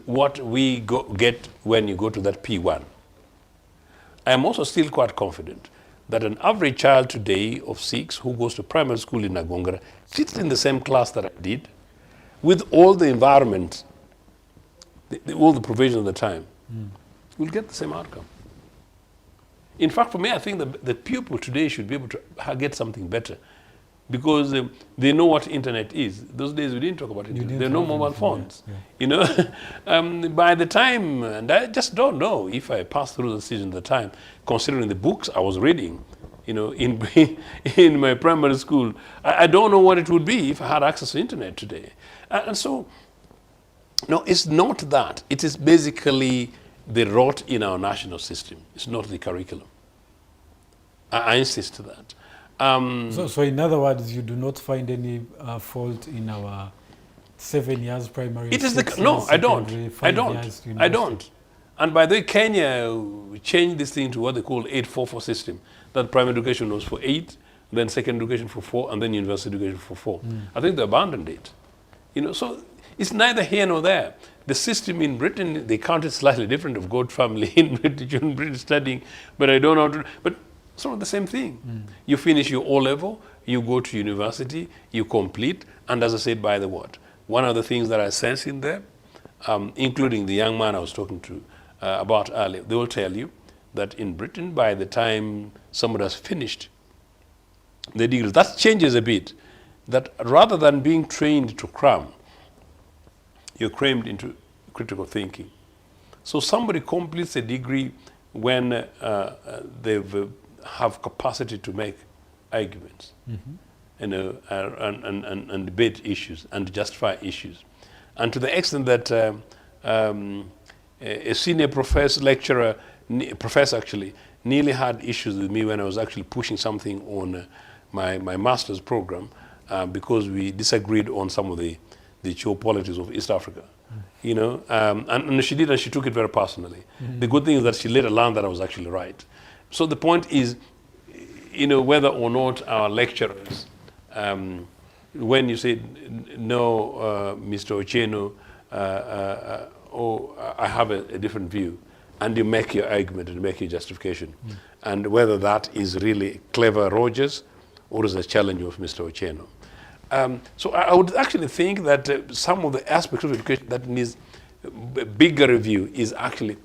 what we get when you go to that P1. I am also still quite confident that an average child today of 6 who goes to primary school in Nagongara sits in the same class that I did, with all the environment, all the provision of the time, will get the same outcome. In fact, for me, I think the pupil today should be able to get something better, because they know what internet is. Those days we didn't talk about internet. There are no mobile phones. Yeah. You know, by the time, and I just don't know if I passed through the season at the time, considering the books I was reading, you know, in my primary school. I don't know what it would be if I had access to internet today. And so, no, it's not that. It is basically the rot in our national system. It's not the curriculum. I insist to that. So in other words, you do not find any fault in our 7 years primary? It is no, I don't. And by the way, Kenya changed this thing to what they call 8-4-4 system. That primary education was for 8, then second education for 4, and then university education for 4. I think they abandoned it. You know, so it's neither here nor there. The system in Britain, they count it slightly different. Of God family in Britain studying, but I don't know how to. But it's not the same thing. You finish your O-level, you go to university, you complete, and as I said, by the word. One of the things that I sense in there, including the young man I was talking to about earlier, they will tell you that in Britain, by the time somebody has finished the degree, that changes a bit. That rather than being trained to cram, you're crammed into critical thinking. So somebody completes a degree when they have capacity to make arguments, you know, and debate issues and justify issues. And to the extent that a senior professor actually, nearly had issues with me when I was actually pushing something on my master's program because we disagreed on some of the geopolitics of East Africa. You know, and she did, and she took it very personally. The good thing is that she later learned that I was actually right. So the point is, you know, whether or not our lecturers, when you say, no, Mr. Ochieno, I have a different view, and you make your argument and make your justification, and whether that is really clever Rogers or is a challenge of Mr. Ochieno. So I would actually think that some of the aspects of education that needs a bigger review is actually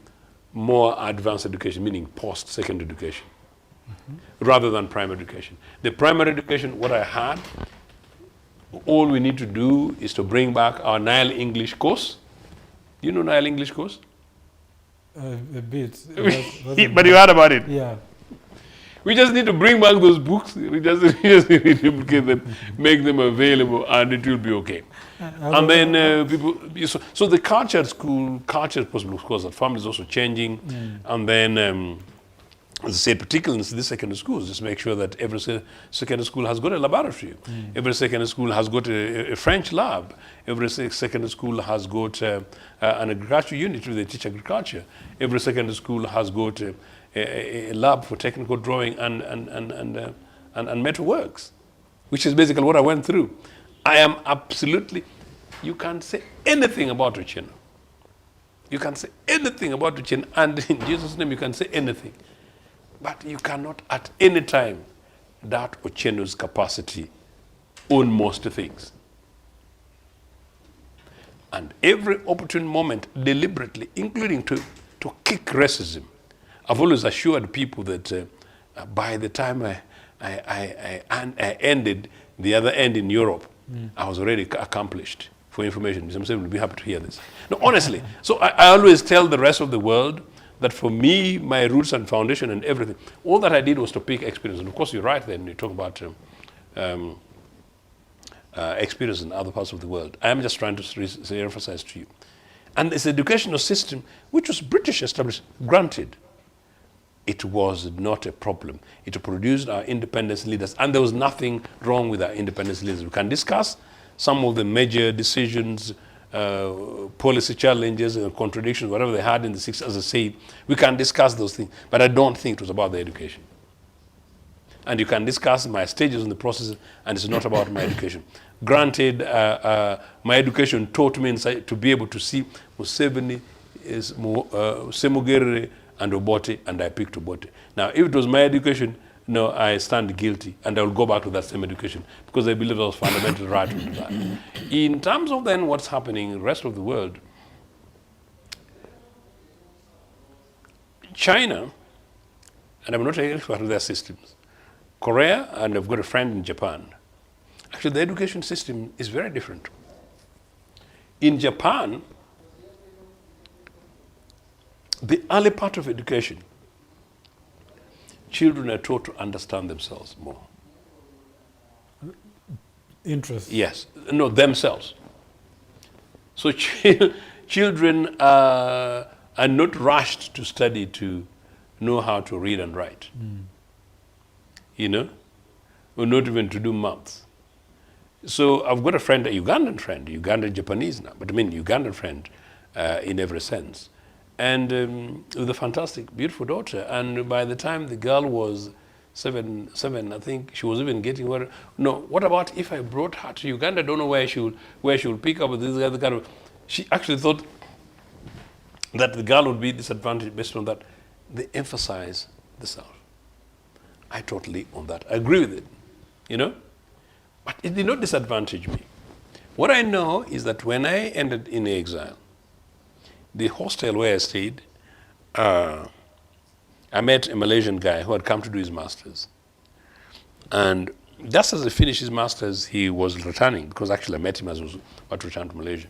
more advanced education, meaning post-secondary education, rather than primary education. The primary education, what I had, all we need to do is to bring back our Nile English course. You know Nile English course? A bit. But you heard about it? Yeah. We just need to bring back those books. We just need to duplicate them, make them available, and it will be okay. And then people. So the culture at school, culture is possible, of course. That family is also changing, and then, as I said, particularly in the secondary schools, just make sure that every secondary school has got a laboratory. Every secondary school has got a French lab. Every secondary school has got an agriculture unit where they teach agriculture. Every secondary school has got a lab for technical drawing and metalworks, which is basically what I went through. I am absolutely, you can say anything about Ochieno. You can say anything about Ochieno, and in Jesus' name you can say anything. But you cannot at any time doubt Ochieno's capacity on most things. And every opportune moment, deliberately, including to kick racism. I've always assured people that by the time I ended the other end in Europe, I was already accomplished for information. Some will be happy to hear this. No, honestly. So I always tell the rest of the world that for me, my roots and foundation and everything, all that I did was to pick experience. And of course, you're right then, you talk about experience in other parts of the world. I am just trying to emphasize to you. And this educational system, which was British established, granted, it was not a problem. It produced our independence leaders, and there was nothing wrong with our independence leaders. We can discuss some of the major decisions, policy challenges and contradictions, whatever they had in the 60s, as I say, we can discuss those things, but I don't think it was about the education. And you can discuss my stages in the process, and it's not about my education. Granted, my education taught me to be able to see Museveni, Semugere, and Obote, and I picked Obote. Now, if it was my education, no, I stand guilty, and I will go back to that same education, because I believe I was fundamentally right to do that. In terms of then what's happening in the rest of the world, China, and I'm not an expert of their systems, Korea, and I've got a friend in Japan. Actually, the education system is very different. In Japan, the early part of education, children are taught to understand themselves more. Interest. Yes, no, themselves. So children are not rushed to study to know how to read and write. You know, or not even to do maths. So I've got a friend, a Ugandan friend, Ugandan Japanese now, but I mean Ugandan friend in every sense. And with a fantastic, beautiful daughter. And by the time the girl was seven, I think she was even getting where. No, what about if I brought her to Uganda? I don't know where she would pick up with this other kind of. She actually thought that the girl would be disadvantaged based on that. They emphasize the self. I totally on that. I agree with it, you know? But it did not disadvantage me. What I know is that when I ended in exile, the hostel where I stayed, I met a Malaysian guy who had come to do his master's. And just as he finished his master's, he was returning, because actually I met him as he was about to return to Malaysia.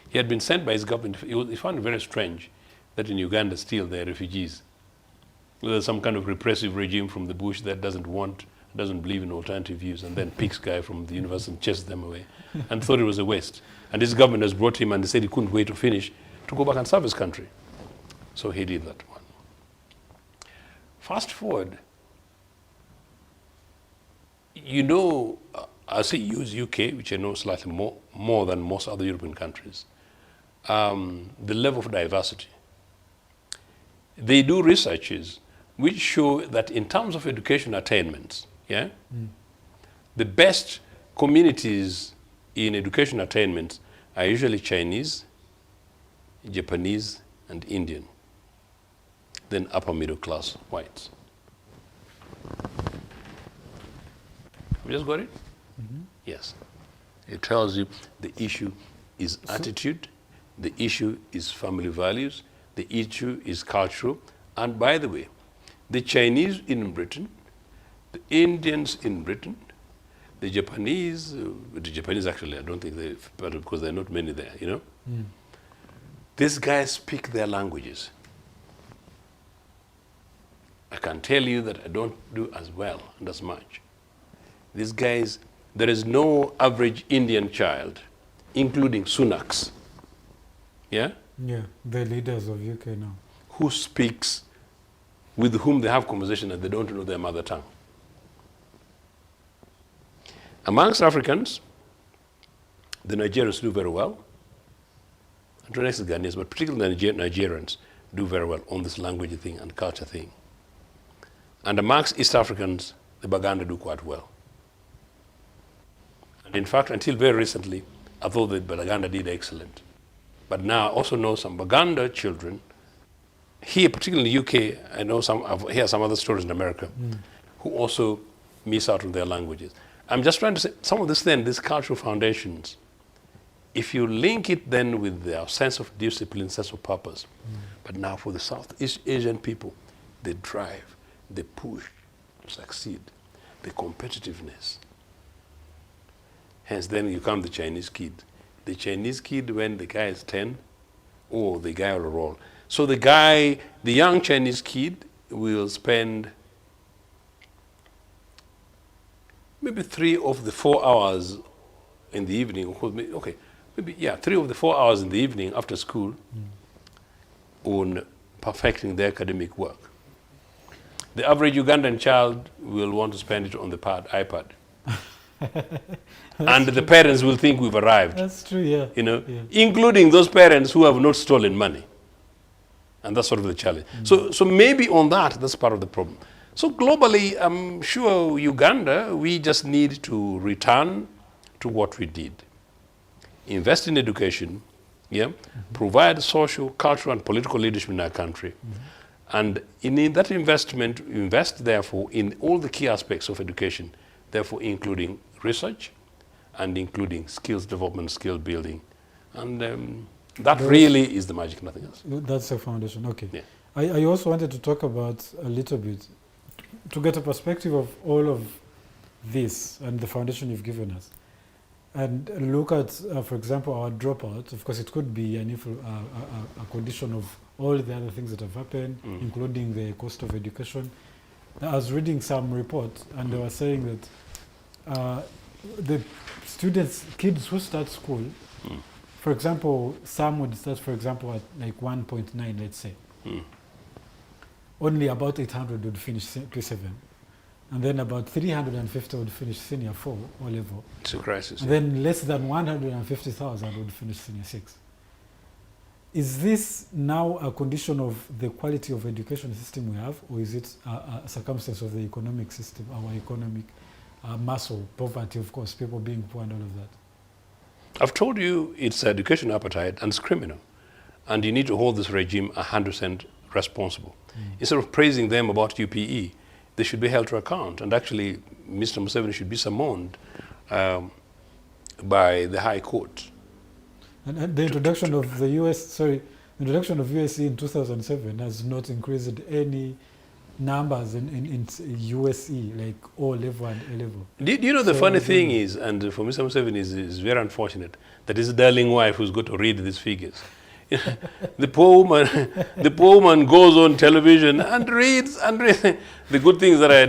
He had been sent by his government. He found it very strange that in Uganda still there are refugees. There's some kind of repressive regime from the bush that doesn't believe in alternative views, and then picks guy from the university and chases them away, and thought it was a waste. And his government has brought him, and they said he couldn't wait to finish to go back and serve his country. So he did that one. Fast forward, you know, I say use UK, which I know slightly more than most other European countries, the level of diversity. They do researches which show that in terms of education attainments, the best communities in education attainments are usually Chinese, Japanese, and Indian, then upper middle class whites. You just got it? Yes. It tells you the issue is attitude, the issue is family values, the issue is cultural, and by the way, the Chinese in Britain, the Indians in Britain, the Japanese actually, I don't think because there are not many there, you know? These guys speak their languages. I can tell you that I don't do as well and as much. These guys, there is no average Indian child, including Sunaks, Yeah, the leaders of UK now. who speaks, with whom they have conversation and they don't know their mother tongue. Amongst Africans, the Nigerians do very well. And to next Ghanaians, but particularly Nigerians do very well on this language thing and culture thing. And amongst East Africans, the Buganda do quite well. And in fact, until very recently, I thought that Buganda did excellent. But now I also know some Buganda children, here, particularly in the UK, I know I hear some other stories in America, who also miss out on their languages. I'm just trying to say, some of this then, these cultural foundations, if you link it then with their sense of discipline, sense of purpose, but now for the Southeast Asian people, they drive, they push to succeed. the competitiveness. Hence, then you come the Chinese kid. The Chinese kid, when the guy is 10, oh, the guy will roll. So the young Chinese kid will spend maybe 3 of the 4 hours in the evening. Okay, maybe, yeah, 3 of the 4 hours in the evening after school on perfecting their academic work. The average Ugandan child will want to spend it on the iPad. And the parents will think we've arrived. That's true, yeah. You know, Yeah. including those parents who have not stolen money. And that's sort of the challenge. So maybe on that's part of the problem. So globally, I'm sure Uganda, we just need to return to what we did. Invest in education, yeah, provide social, cultural, and political leadership in our country. And in that investment, invest therefore in all the key aspects of education, therefore including research and including skills development, skill building. And that really is the magic, nothing else. That's the foundation, okay. Yeah. I also wanted to talk about a little bit, to get a perspective of all of this and the foundation you've given us. And look at, for example, our dropout. Of course, it could be a condition of all the other things that have happened, including the cost of education. I was reading some reports, and they were saying that the kids who start school, for example, some would start, for example, at like 1.9, let's say. Only about 800 would finish P7. And then about 350 would finish senior 4 or level. It's a crisis. And then less than 150,000 would finish senior 6. Is this now a condition of the quality of education system we have, or is it a circumstance of the economic system, our economic muscle, poverty, of course, people being poor and all of that? I've told you it's education appetite and it's criminal. And you need to hold this regime 100% responsible. Instead of praising them about UPE, they should be held to account. And actually, Mr. Museveni should be summoned by the High Court. And the introduction of the introduction of USC in 2007 has not increased any numbers in USE, like O level and A level. Do you know the funny thing is, and for Mr. Museveni is very unfortunate, that his darling wife who's got to read these figures. The poor woman goes on television and reads and reads. The good thing is that I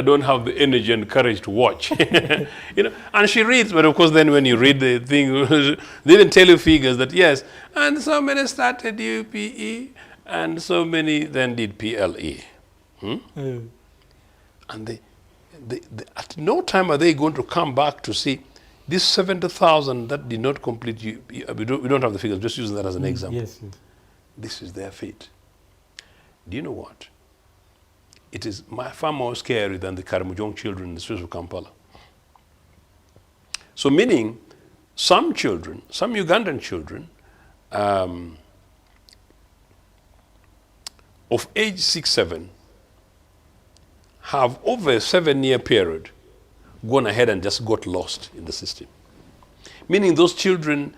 don't have the energy and courage to watch. And she reads, but of course then when you read the thing, they even tell you figures that yes, and so many started UPE, and so many then did PLE. And they at no time are they going to come back to see this 70,000 that did not complete, we don't have the figures, just using that as an example. Yes, yes. This is their fate. Do you know what? It is far more scary than the Karamojong children in the streets of Kampala. So meaning, some children, some Ugandan children, of age 6, 7, have over a 7-year period gone ahead and just got lost in the system. Meaning those children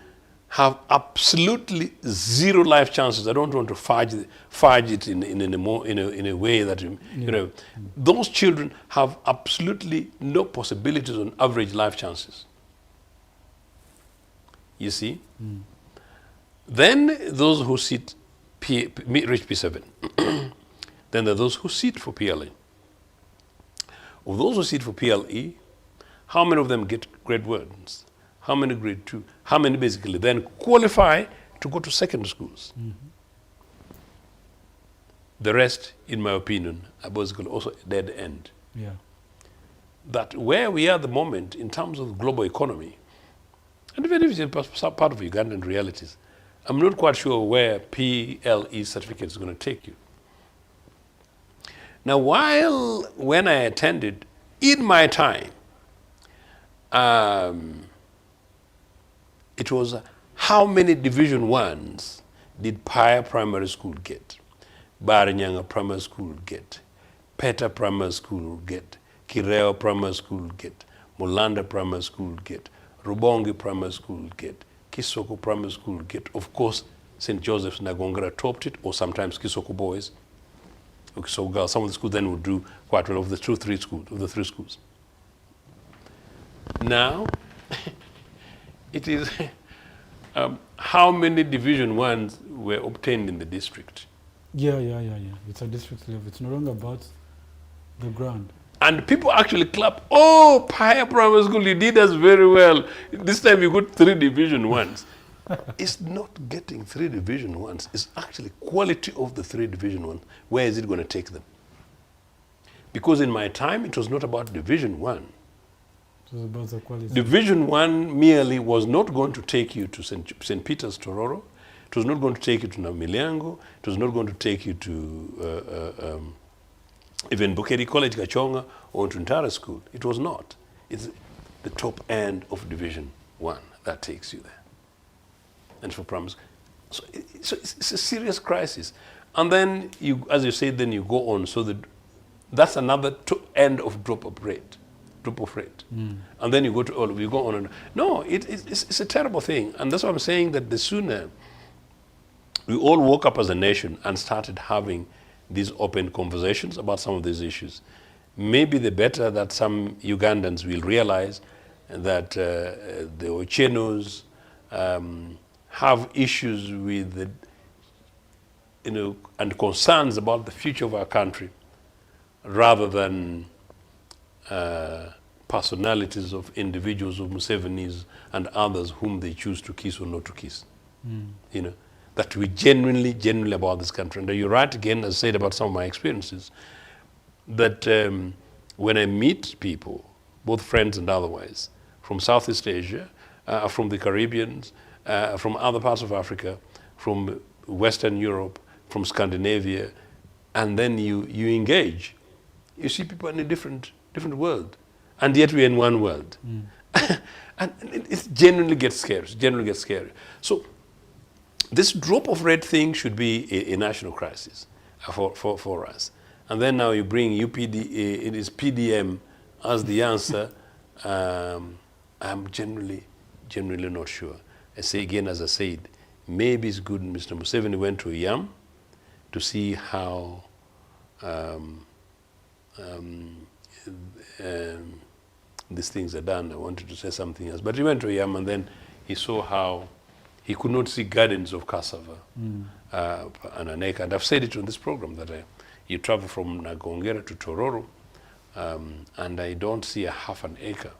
have absolutely zero life chances. I don't want to fudge it in a way that, those children have absolutely no possibilities on average life chances. You see? Then those who reach P7. Then there are those who sit for PLE. Of those who sit for PLE, how many of them get grade 1s? How many grade 2? How many basically then qualify to go to secondary schools? The rest, in my opinion, are basically also a dead end. Yeah. That where we are at the moment in terms of the global economy, and even if it's a part of Ugandan realities, I'm not quite sure where PLE certificate is going to take you. Now, when I attended, in my time, it was how many Division 1s did Paya Primary School get, Baranyanga Primary School get, Peta Primary School get, Kireo Primary School get, Mulanda Primary School get, Rubongi Primary School get, Kisoko Primary School get. Of course, St. Joseph's Nagongera topped it, or sometimes Kisoko boys. Okay, so girls, some of the schools then would do quite well of the three schools. Now, it is how many Division 1s were obtained in the district. Yeah. It's a district level. It's no longer about the ground. And people actually clap, oh, Paya Primary School, you did us very well. This time you got 3 Division 1s. It's not getting 3 Division 1s. It's actually quality of the 3 Division 1s. Where is it going to take them? Because in my time, it was not about Division 1. It was about the quality. Division 1 merely was not going to take you to St. Peter's, Tororo. It was not going to take you to Namiliango. It was not going to take you to even Bukeri College, Kachonga, or to Ntara School. It was not. It's the top end of Division 1 that takes you there. And for primary school. So it's a serious crisis. And then, you, as you said, then you go on. So that's another end of drop-off rate. And then you go to you go on and no, it's a terrible thing. And that's why I'm saying that the sooner we all woke up as a nation and started having these open conversations about some of these issues, maybe the better that some Ugandans will realize that the Ochienos have issues with and concerns about the future of our country, rather than personalities of individuals of Museveni's and others whom they choose to kiss or not to kiss. That we genuinely about this country. And you're right again, as I said about some of my experiences, that when I meet people, both friends and otherwise, from Southeast Asia, from the Caribbean, from other parts of Africa, from Western Europe, from Scandinavia, and then you engage, you see people in a different world. And yet we're in one world. And it genuinely gets scary. So this drop-off rate thing should be a national crisis for us. And then now you bring UPD, it is PDM as the answer. I'm generally not sure. I say again, as I said, maybe it's good Mr. Museveni went to Yam to see how these things are done. I wanted to say something else. But he went to Yam and then he saw how he could not see gardens of cassava and an acre. And I've said it on this program that you travel from Nagongera to Tororo and I don't see a half an acre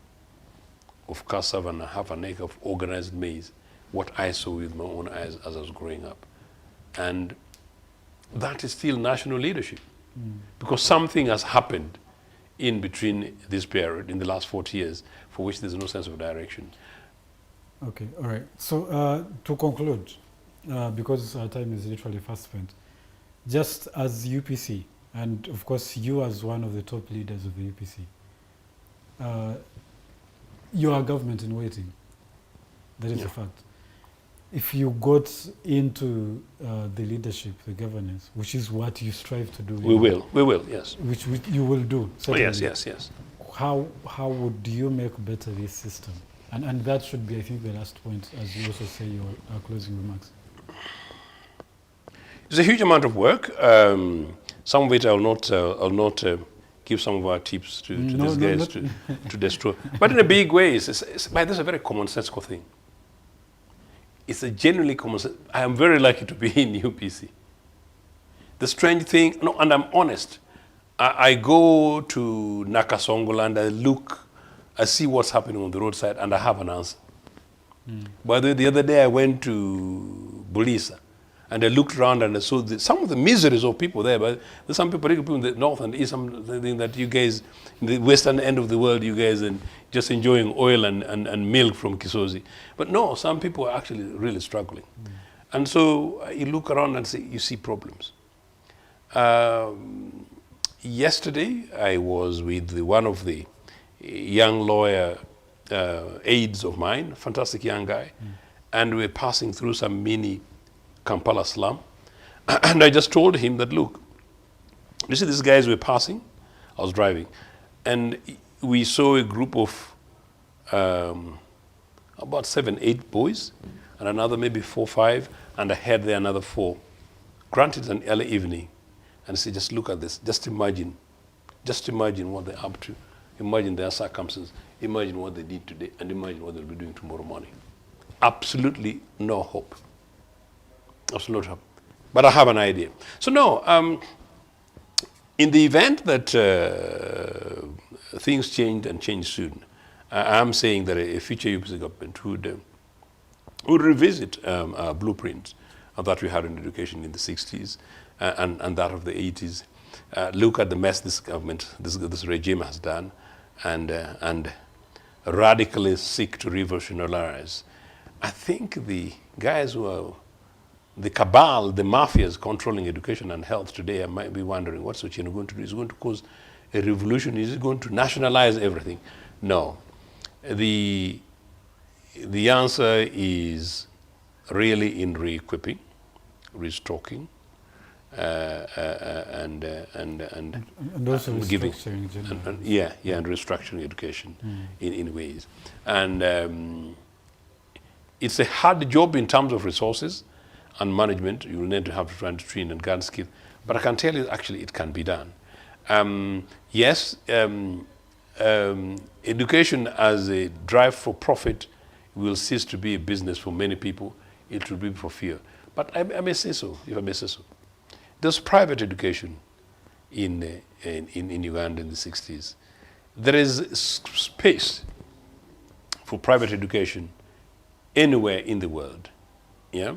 of cassava and a half an acre of organized maize, what I saw with my own eyes as I was growing up. And that is still national leadership because something has happened in between this period, in the last 40 years, for which there's no sense of direction. Okay, all right. So to conclude, because our time is literally fast spent, just as UPC, and of course you as one of the top leaders of the UPC, you are government in waiting. That is a fact. If you got into the leadership, the governance, which is what you strive to do. We will, yes. Which you will do, certainly. Yes. How would you make better this system? And that should be, I think, the last point, as you also say your closing remarks. It's a huge amount of work. Some of it I'll not give some of our tips to these guys to destroy. But in a big way, this is a very commonsensical thing. It's a genuinely common sense. I am very lucky to be in UPC. The strange thing, and I'm honest, I go to Nakasongola and I see what's happening on the roadside and I have an answer. By the way, the other day I went to Bulisa and I looked around and I saw some of the miseries of people there, but there's some people in the north and east, something that you guys, in the western end of the world, you guys are just enjoying oil and milk from Kisozi. But no, some people are actually really struggling. And so you look around and you see problems. Yesterday, I was with one of the young lawyer aides of mine, fantastic young guy, and we were passing through some mini Kampala slum. And I just told him that, look, you see these guys were passing, I was driving, and we saw a group of about 7, 8 boys, and another maybe 4, 5, and ahead there another 4. Granted, it's an early evening, and I said, just look at this, just imagine what they're up to. imagine their circumstances, imagine what they did today, and imagine what they'll be doing tomorrow morning. Absolutely no hope. Absolute hope. But I have an idea. So no, in the event that things change and change soon, I'm saying that a future UPC government would revisit blueprints that we had in education in the 60s and that of the 80s. Look at the mess this government, this regime has done, and radically seek to revolutionize. I think the guys who are the cabal, the mafias controlling education and health today, I might be wondering, what's Ochieno going to do? Is it going to cause a revolution? Is it going to nationalize everything? No. The answer is really in re-equipping, restocking, and also giving, restructuring generally. and restructuring education in ways. And it's a hard job in terms of resources and management. You will need to have to train and gun skill, but I can tell you actually it can be done. Yes, education as a drive for profit will cease to be a business for many people. It will be for fear. But I may say so, if I may say so. There's private education in Uganda in the 60s. There is space for private education anywhere in the world. Yeah?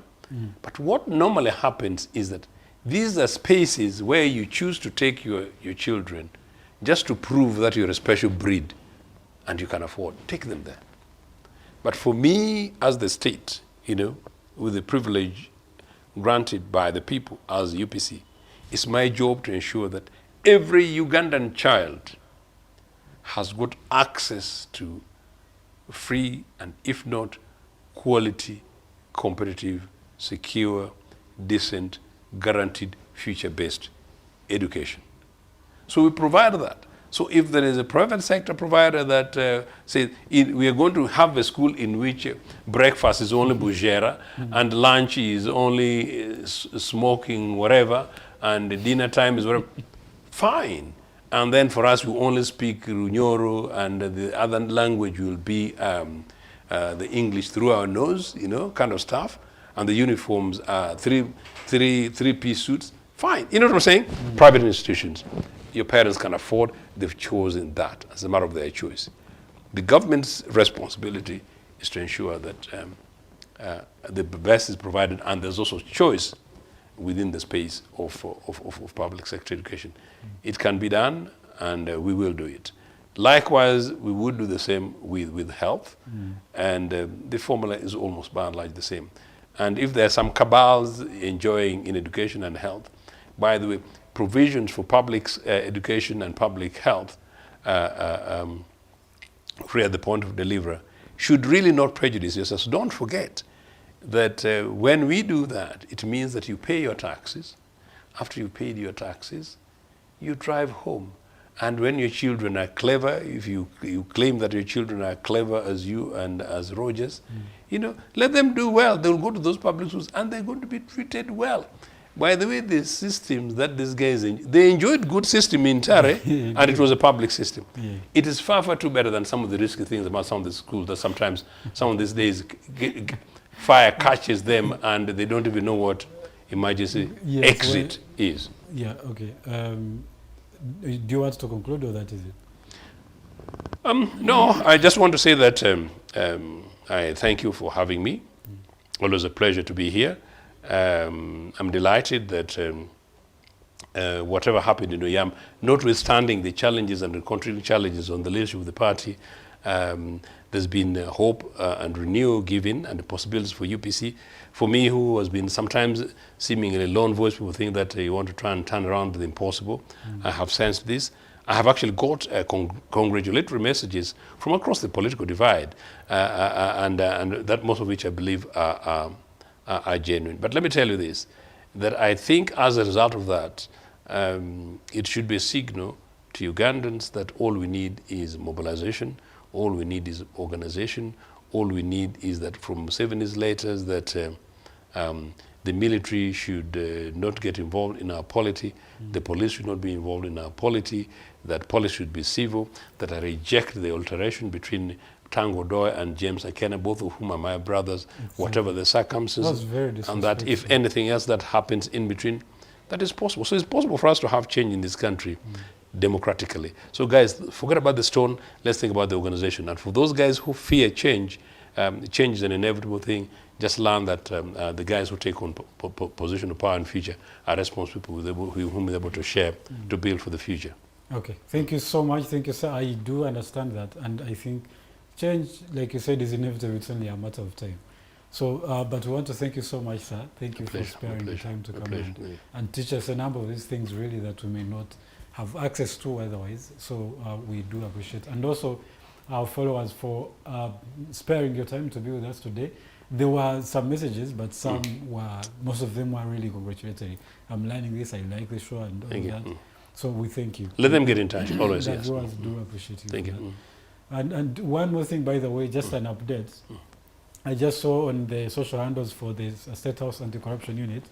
But what normally happens is that these are spaces where you choose to take your children just to prove that you're a special breed and you can afford. Take them there. But for me, as the state, with the privilege granted by the people as UPC, it's my job to ensure that every Ugandan child has got access to free and, if not, quality, competitive, secure, decent, guaranteed, future-based education. So we provide that. So if there is a private sector provider that says we are going to have a school in which breakfast is only bujera and lunch is only smoking whatever and dinner time is whatever, fine. And then for us we only speak Runyoro and the other language will be the English through our nose, kind of stuff. And the uniforms are three-piece suits, fine. You know what I'm saying? Private institutions. Your parents can afford, they've chosen that as a matter of their choice. The government's responsibility is to ensure that the best is provided and there's also choice within the space of public sector education. It can be done and we will do it. Likewise, we would do the same with health and the formula is almost by and large the same. And if there are some cabals enjoying in education and health, by the way, provisions for public education and public health free at the point of delivery should really not prejudice yourselves. Don't forget that when we do that, it means that you pay your taxes. After you paid your taxes, you drive home. And when your children are clever, if you claim that your children are clever as you and as Rogers, let them do well. They'll go to those public schools and they're going to be treated well. By the way, the systems that these guys, they enjoyed good system in Tare and it was a public system. Yeah. It is far, far too better than some of the risky things about some of the schools that sometimes, some of these days, fire catches them and they don't even know what emergency exit is. Yeah, okay. Do you want to conclude or that is it? No, I just want to say that I thank you for having me. Always a pleasure to be here. I'm delighted that whatever happened in Oyam, notwithstanding the challenges and the continuing challenges on the leadership of the party, there's been hope and renewal given and the possibilities for UPC. For me, who has been sometimes seemingly a lone voice, people think that you want to try and turn around the impossible. I have sensed this. I have actually got congratulatory messages from across the political divide, and that most of which I believe are genuine. But let me tell you this, that I think as a result of that, it should be a signal to Ugandans that all we need is mobilization, all we need is organization, all we need is that from 70s letters that the military should not get involved in our polity, the police should not be involved in our polity, that police should be civil, that I reject the alteration between Tango Doy and James Akena, both of whom are my brothers, whatever the circumstances, and that if anything else that happens in between, that is possible. So it's possible for us to have change in this country democratically. So guys, forget about the stone, let's think about the organization. And for those guys who fear change, change is an inevitable thing, just learn that the guys who take on position of power in future are responsible people whom we're able to share to build for the future. Okay, thank you so much. Thank you, sir. I do understand that, and I think change, like you said, is inevitable. It's only a matter of time. So, but we want to thank you so much, sir. Thank you for sparing the time to come in and teach us a number of these things, really, that we may not have access to otherwise. So we do appreciate, and also our followers for sparing your time to be with us today. There were some messages, but some were, most of them were really congratulatory. I'm learning this, I like the show, and all that. So we thank you. Let them get in touch, always, yes. Viewers do appreciate you. Thank you. And one more thing, by the way, just an update. I just saw on the social handles for the State House Anti-Corruption Unit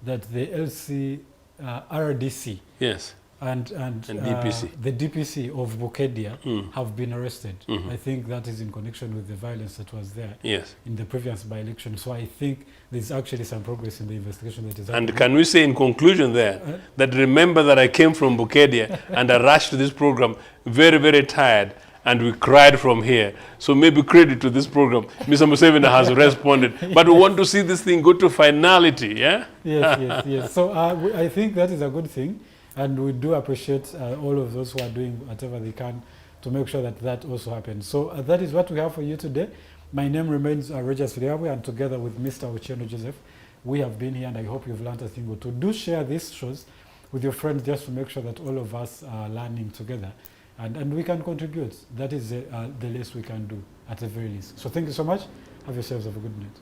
that the LC, RDC, yes, and DPC. The DPC of Bukedia have been arrested. I think that is in connection with the violence that was there in the previous by-election. So I think there's actually some progress in the investigation that is happening. And can we say in conclusion there that remember that I came from Bukedia and I rushed to this program very, very tired, and we cried from here. So maybe credit to this program. Mr. Museveni has responded. But we want to see this thing go to finality, yeah? Yes. So I think that is a good thing. And we do appreciate all of those who are doing whatever they can to make sure that that also happens. So that is what we have for you today. My name remains Rogers Filiabwe, and together with Mr. Ochieno Joseph, we have been here, and I hope you've learned a thing or two. Do share these shows with your friends just to make sure that all of us are learning together. And we can contribute. That is the least we can do, at the very least. So thank you so much. Have yourselves a good night.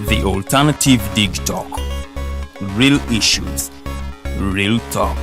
The Alternative Digitalk. Real issues, real talk.